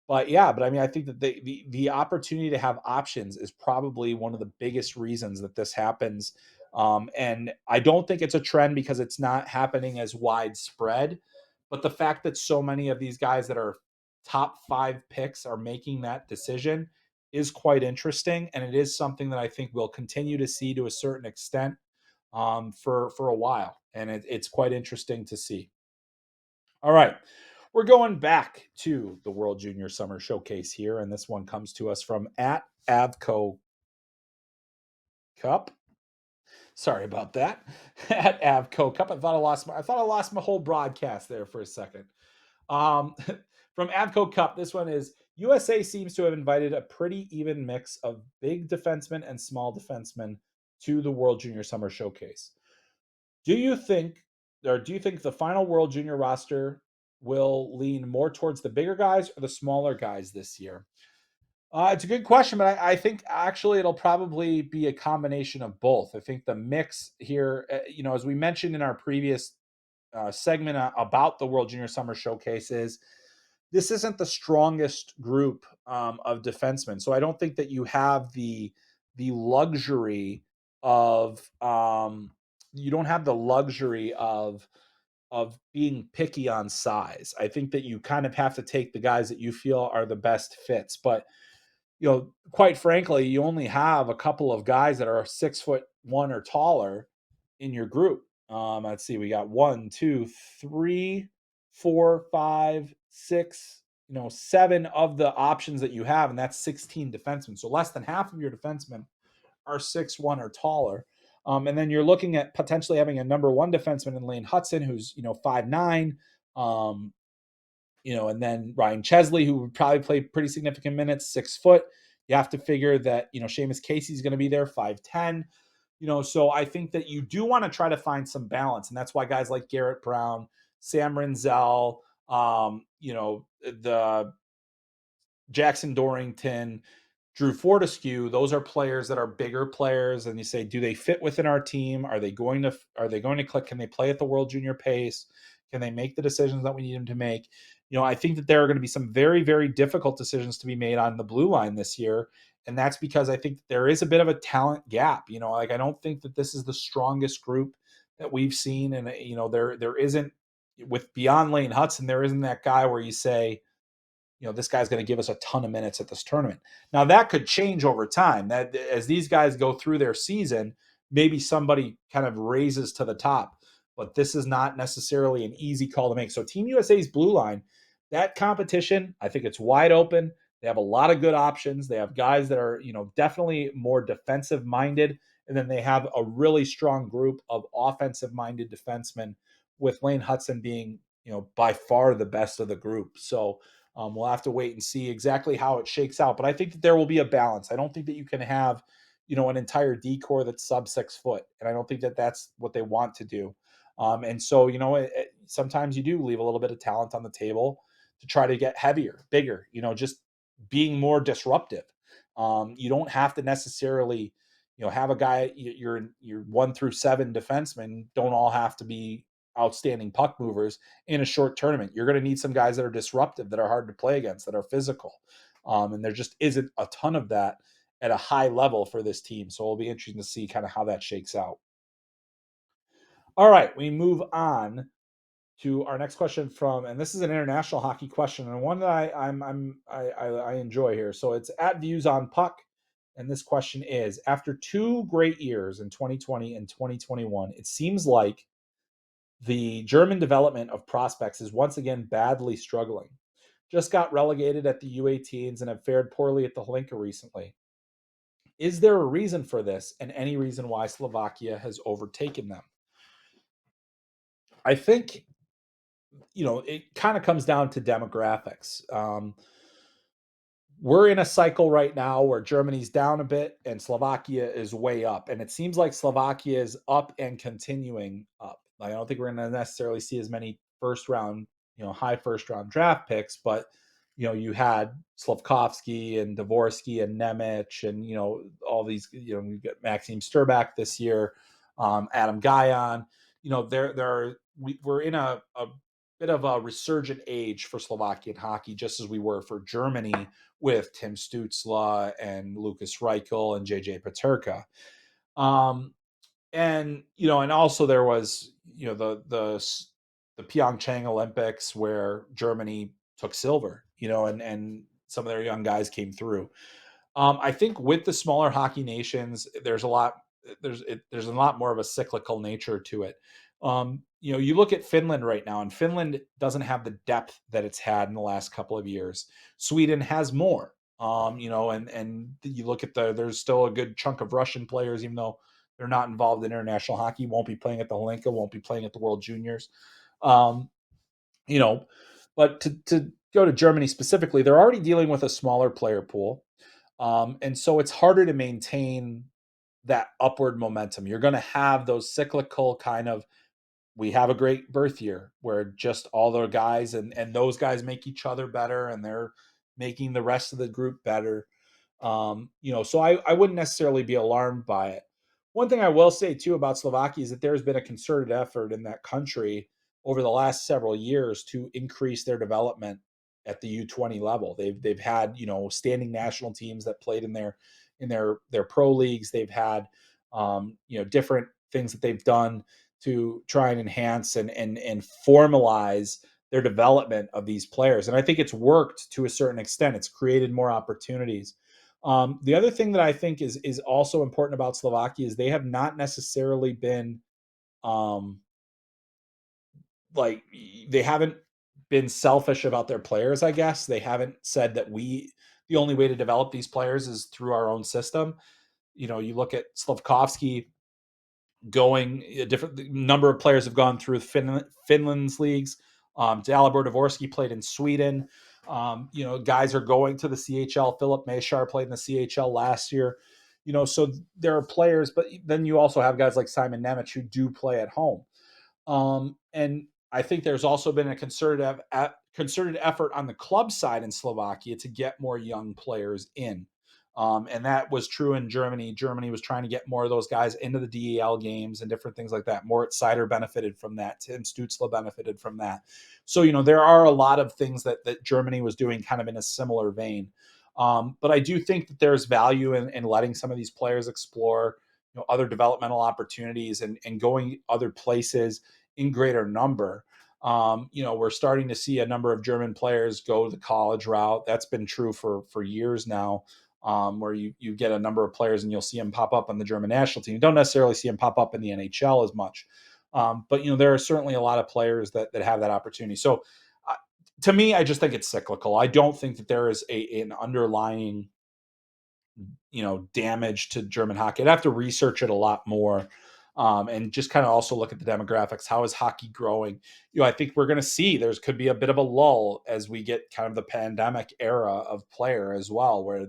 But I mean, I think that the opportunity to have options is probably one of the biggest reasons that this happens And I don't think it's a trend because it's not happening as widespread. But the fact that so many of these guys that are top 5 picks are making that decision is quite interesting. And it is something that I think we'll continue to see to a certain extent for a while. And it's quite interesting to see. All right. We're going back to the World Junior Summer Showcase here. And this one comes to us from at Avco Cup. Sorry about that. At Avco Cup. I thought I lost my whole broadcast there for a second. Um, from Avco Cup, this one is USA seems to have invited a pretty even mix of big defensemen and small defensemen to the World Junior Summer Showcase. Do you think the final World Junior roster will lean more towards the bigger guys or the smaller guys this year? It's a good question, but I think actually it'll probably be a combination of both. I think the mix here, as we mentioned in our previous segment about the World Junior Summer Showcases, this isn't the strongest group of defensemen. So I don't think that you have the luxury of you don't have the luxury of being picky on size. I think that you kind of have to take the guys that you feel are the best fits. But quite frankly, you only have a couple of guys that are 6'1" or taller in your group. Let's see, we got 1, 2, 3, 4, 5, 6, 7 of the options that you have, and that's 16 defensemen. So less than half of your defensemen are 6'1" or taller. And then you're looking at potentially having a number 1 defenseman in Lane Hudson, who's 5'9". And then Ryan Chesley, who would probably play pretty significant minutes, 6 foot. You have to figure that, Seamus Casey's going to be there, 5'10". So I think that you do want to try to find some balance. And that's why guys like Garrett Brown, Sam Rinzel, the Jackson Dorrington, Drew Fortescue, those are players that are bigger players. And you say, do they fit within our team? Are they going to click? Can they play at the World Junior pace? Can they make the decisions that we need them to make? I think that there are going to be some very, very difficult decisions to be made on the blue line this year. And that's because I think there is a bit of a talent gap. I don't think that this is the strongest group that we've seen. And, there isn't, with beyond Lane Hudson, there isn't that guy where you say, this guy's going to give us a ton of minutes at this tournament. Now that could change over time. That as these guys go through their season, maybe somebody kind of raises to the top. But this is not necessarily an easy call to make. So Team USA's blue line, that competition, I think it's wide open. They have a lot of good options. They have guys that are, definitely more defensive minded. And then they have a really strong group of offensive minded defensemen, with Lane Hudson being, by far the best of the group. So we'll have to wait and see exactly how it shakes out. But I think that there will be a balance. I don't think that you can have, an entire D-corps that's sub 6 foot. And I don't think that that's what they want to do. And so, sometimes you do leave a little bit of talent on the table to try to get heavier, bigger, just being more disruptive. You don't have to necessarily, have a guy, your 1 through 7 defensemen don't all have to be outstanding puck movers in a short tournament. You're going to need some guys that are disruptive, that are hard to play against, that are physical. And there just isn't a ton of that at a high level for this team. So it'll be interesting to see kind of how that shakes out. All right, we move on to our next question and this is an international hockey question, and one that I enjoy here. So it's at Views on Puck, and this question is: after 2 great years in 2020 and 2021, it seems like the German development of prospects is once again badly struggling. Just got relegated at the U18s and have fared poorly at the Hlinka recently. Is there a reason for this, and any reason why Slovakia has overtaken them? I think, it kind of comes down to demographics. We're in a cycle right now where Germany's down a bit and Slovakia is way up. And it seems like Slovakia is up and continuing up. I don't think we're going to necessarily see as many high first round draft picks, but, you had Slavkovsky and Dvorsky and Nemec and, all these, we've got Maxime Sturback this year, Adam Guyon, we're in a bit of a resurgent age for Slovakian hockey, just as we were for Germany with Tim Stützle and Lucas Reichel and JJ Peterka. And and also there was the Pyeongchang Olympics where Germany took silver, and some of their young guys came through. I think with the smaller hockey nations, there's a lot more of a cyclical nature to it. You look at Finland right now, and Finland doesn't have the depth that it's had in the last couple of years. Sweden has more. And you look at there's still a good chunk of Russian players, even though they're not involved in international hockey, won't be playing at the Hlinka, won't be playing at the World Juniors. Um, you know, but to go to Germany specifically, they're already dealing with a smaller player pool. And so it's harder to maintain that upward momentum. You're going to have those cyclical kind of, we have a great birth year where just all the guys and those guys make each other better and they're making the rest of the group better. So I wouldn't necessarily be alarmed by it. One thing I will say too about Slovakia is that there's been a concerted effort in that country over the last several years to increase their development at the U20 level. They've had standing national teams that played in their pro leagues. They've had different things that they've done to try and enhance and formalize their development of these players. And I think it's worked to a certain extent. It's created more opportunities. The other thing that I think is also important about Slovakia is they have not necessarily been um, like they haven't been selfish about their players. I guess they haven't said that the only way to develop these players is through our own system. You look at Slavkovsky going a different number of players have gone through Finland's leagues. Dalibor Dvorsky played in Sweden. Guys are going to the CHL. Philip Mashar played in the CHL last year. So there are players, but then you also have guys like Simon Nemec who do play at home. And I think there's also been a concerted effort on the club side in Slovakia to get more young players in. And that was true in Germany. Germany was trying to get more of those guys into the DEL games and different things like that. Moritz Seider benefited from that. Tim Stutzla benefited from that. So, there are a lot of things that Germany was doing kind of in a similar vein. But I do think that there's value in letting some of these players explore other developmental opportunities and going other places in greater number. We're starting to see a number of German players go the college route. That's been true for years now. Where you get a number of players and you'll see them pop up on the German national team. You don't necessarily see them pop up in the NHL as much, but there are certainly a lot of players that have that opportunity. So, to me, I just think it's cyclical. I don't think that there is an underlying damage to German hockey. I'd have to research it a lot more. And just kind of also look at the demographics. How is hockey growing? I think we're going to see could be a bit of a lull as we get kind of the pandemic era of player as well, where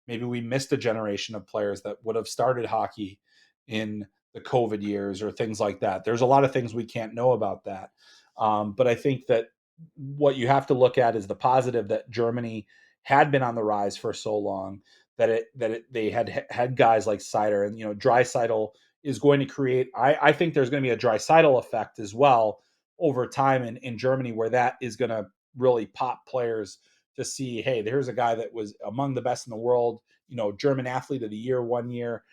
maybe we missed a generation of players that would have started hockey in the COVID years or things like that. There's a lot of things we can't know about that. But I think that what you have to look at is the positive that Germany had been on the rise for so long they had guys like Seider and Draisaitl is going to create. I think there's going to be a Draisaitl effect as well over time in Germany where that is going to really pop players to see, hey, there's a guy that was among the best in the world, German athlete of the year one year.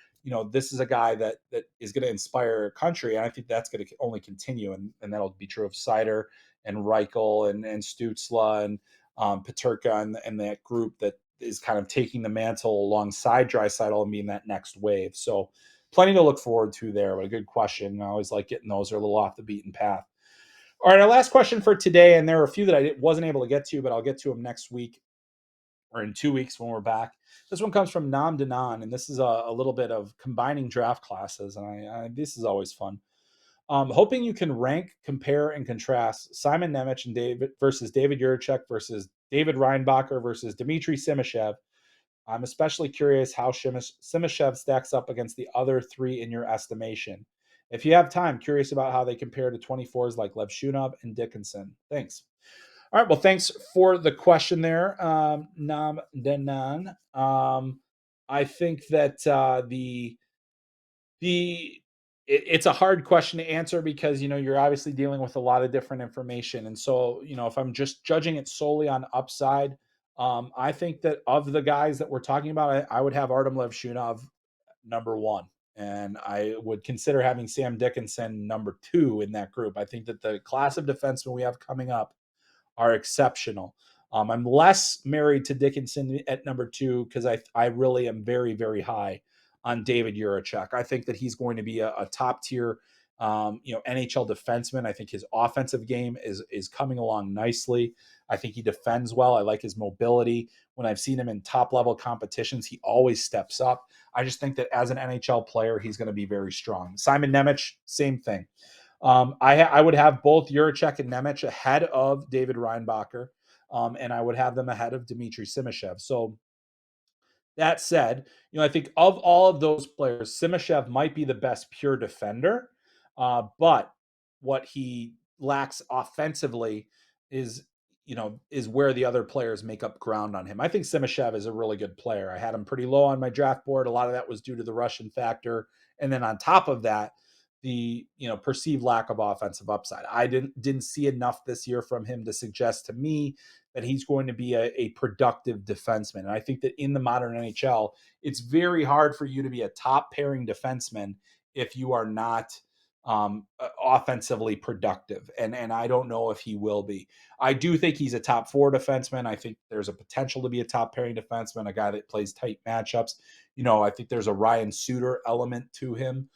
This is a guy that is going to inspire a country, and I think that's going to only continue, and that'll be true of Seider and Reichel and Stutzla and Peterka and that group that is kind of taking the mantle alongside Draisaitl and being that next wave. So plenty to look forward to there, but a good question. I always like getting those. They're a little off the beaten path. All right, our last question for today, and there are a few that I wasn't able to get to, but I'll get to them next week or in 2 weeks when we're back. This one comes from Nam Danan, and this is a little bit of combining draft classes, and this is always fun. Hoping you can rank, compare, and contrast Simon Nemec and David versus David Juracek versus David Reinbacher versus Dmitry Simashev. I'm especially curious how Simashev stacks up against the other three in your estimation. If you have time, curious about how they compare to 24s like Levshunov and Dickinson. Thanks. All right. Well, thanks for the question there, Nam Denan. I think that it's a hard question to answer because you're obviously dealing with a lot of different information, and so if I'm just judging it solely on upside, I think that of the guys that we're talking about, I would have Artyom Levshunov number one. And I would consider having Sam Dickinson number 2 in that group. I think that the class of defensemen we have coming up are exceptional. I'm less married to Dickinson at number 2 because I really am very, very high on David Jiricek. I think that he's going to be a top tier NHL defenseman. I think his offensive game is coming along nicely. I think he defends well. I like his mobility. When I've seen him in top level competitions, he always steps up. I just think that as an NHL player, he's going to be very strong. Simon Nemec, same thing. I would have both Jiricek and Nemec ahead of David Reinbacher, and I would have them ahead of Dmitry Simashev. So that said, I think of all of those players, Simashev might be the best pure defender, but what he lacks offensively is, is where the other players make up ground on him. I think Simashev is a really good player. I had him pretty low on my draft board. A lot of that was due to the Russian factor, and then on top of that, the perceived lack of offensive upside. I didn't see enough this year from him to suggest to me that he's going to be a productive defenseman. And I think that in the modern NHL, it's very hard for you to be a top pairing defenseman if you are not offensively productive. And I don't know if he will be. I do think he's a top 4 defenseman. I think there's a potential to be a top pairing defenseman, a guy that plays tight matchups. I think there's a Ryan Suter element to him.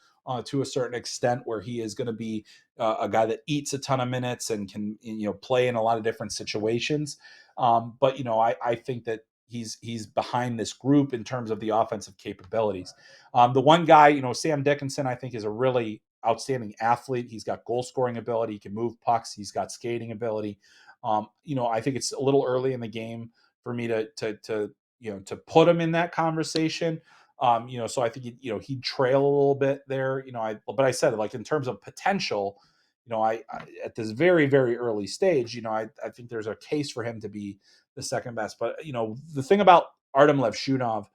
To a certain extent, where he is going to be a guy that eats a ton of minutes and can play in a lot of different situations. But I think that he's behind this group in terms of the offensive capabilities. The one guy, Sam Dickinson, I think is a really outstanding athlete. He's got goal scoring ability. He can move pucks. He's got skating ability. I think it's a little early in the game for me to put him in that conversation. So I think he'd trail a little bit there. But I said, like, in terms of potential, I at this very, very early stage, I think there's a case for him to be the second best. But the thing about Artyom Levshunov,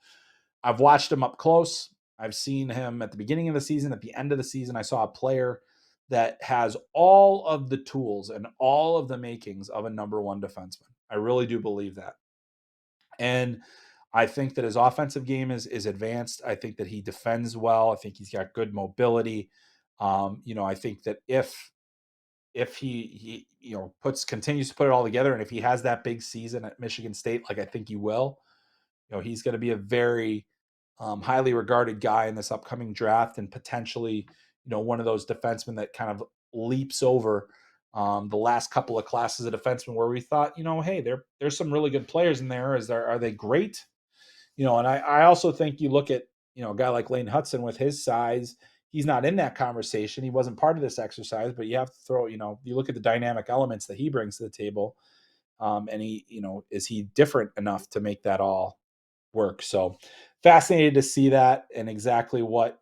I've watched him up close. I've seen him at the beginning of the season, at the end of the season. I saw a player that has all of the tools and all of the makings of a number 1 defenseman. I really do believe that. And I think that his offensive game is advanced. I think that he defends well. I think he's got good mobility. I think that if he continues to put it all together, and if he has that big season at Michigan State, like I think he will, he's going to be a very highly regarded guy in this upcoming draft, and potentially, one of those defensemen that kind of leaps over the last couple of classes of defensemen where we thought, hey, there's some really good players in there. Are they great? And I also think you look at, a guy like Lane Hudson with his size, he's not in that conversation. He wasn't part of this exercise, but you have to throw, you look at the dynamic elements that he brings to the table. And he, is he different enough to make that all work? So fascinated to see that and exactly what,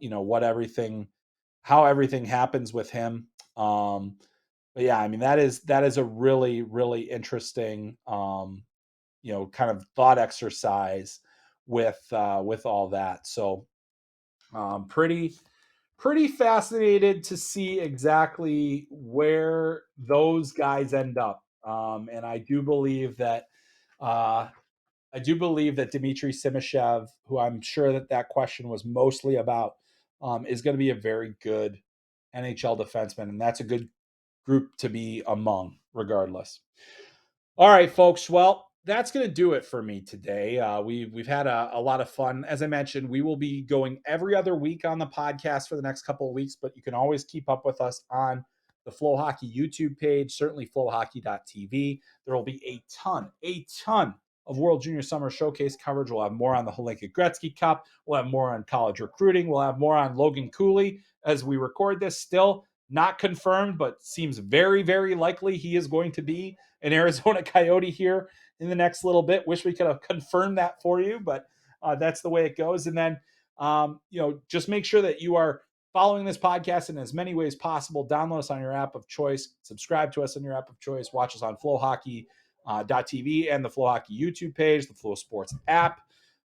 how everything happens with him. But yeah, I mean, that is a really, really interesting, kind of thought exercise with all that. So pretty fascinated to see exactly where those guys end up. And I do believe that Dmitry Simashev, who I'm sure that question was mostly about, is going to be a very good NHL defenseman, and that's a good group to be among, regardless. All right, folks. Well, that's going to do it for me today. We've had a lot of fun. As I mentioned, we will be going every other week on the podcast for the next couple of weeks, but you can always keep up with us on the FloHockey YouTube page, certainly FloHockey.tv. There will be a ton of World Junior Summer Showcase coverage. We'll have more on the Hlinka-Gretzky Cup. We'll have more on college recruiting. We'll have more on Logan Cooley as we record this. Still not confirmed, but seems very, very likely he is going to be an Arizona Coyote here in the next little bit. Wish we could have confirmed that for you, but that's the way it goes. And then, just make sure that you are following this podcast in as many ways possible. Download us on your app of choice, subscribe to us on your app of choice, watch us on FloHockey.tv and the FloHockey YouTube page, the Flow Sports app.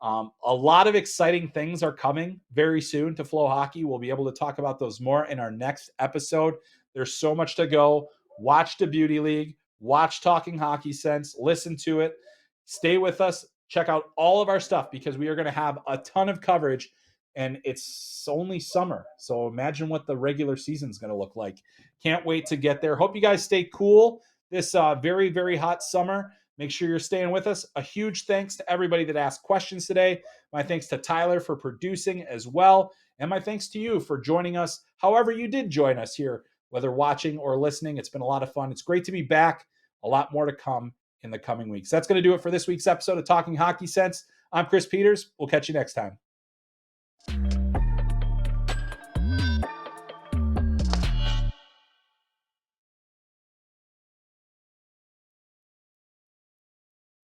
A lot of exciting things are coming very soon to FloHockey. We'll be able to talk about those more in our next episode. There's so much to go. Watch the Beauty League. Watch Talking Hockey Sense. Listen to it. Stay with us. Check out all of our stuff because we are going to have a ton of coverage and it's only summer. So imagine what the regular season is going to look like. Can't wait to get there. Hope you guys stay cool this very, very hot summer. Make sure you're staying with us. A huge thanks to everybody that asked questions today. My thanks to Tyler for producing as well. And my thanks to you for joining us, however you did join us here, whether watching or listening. It's been a lot of fun. It's great to be back. A lot more to come in the coming weeks. That's going to do it for this week's episode of Talking Hockey Sense. I'm Chris Peters. We'll catch you next time.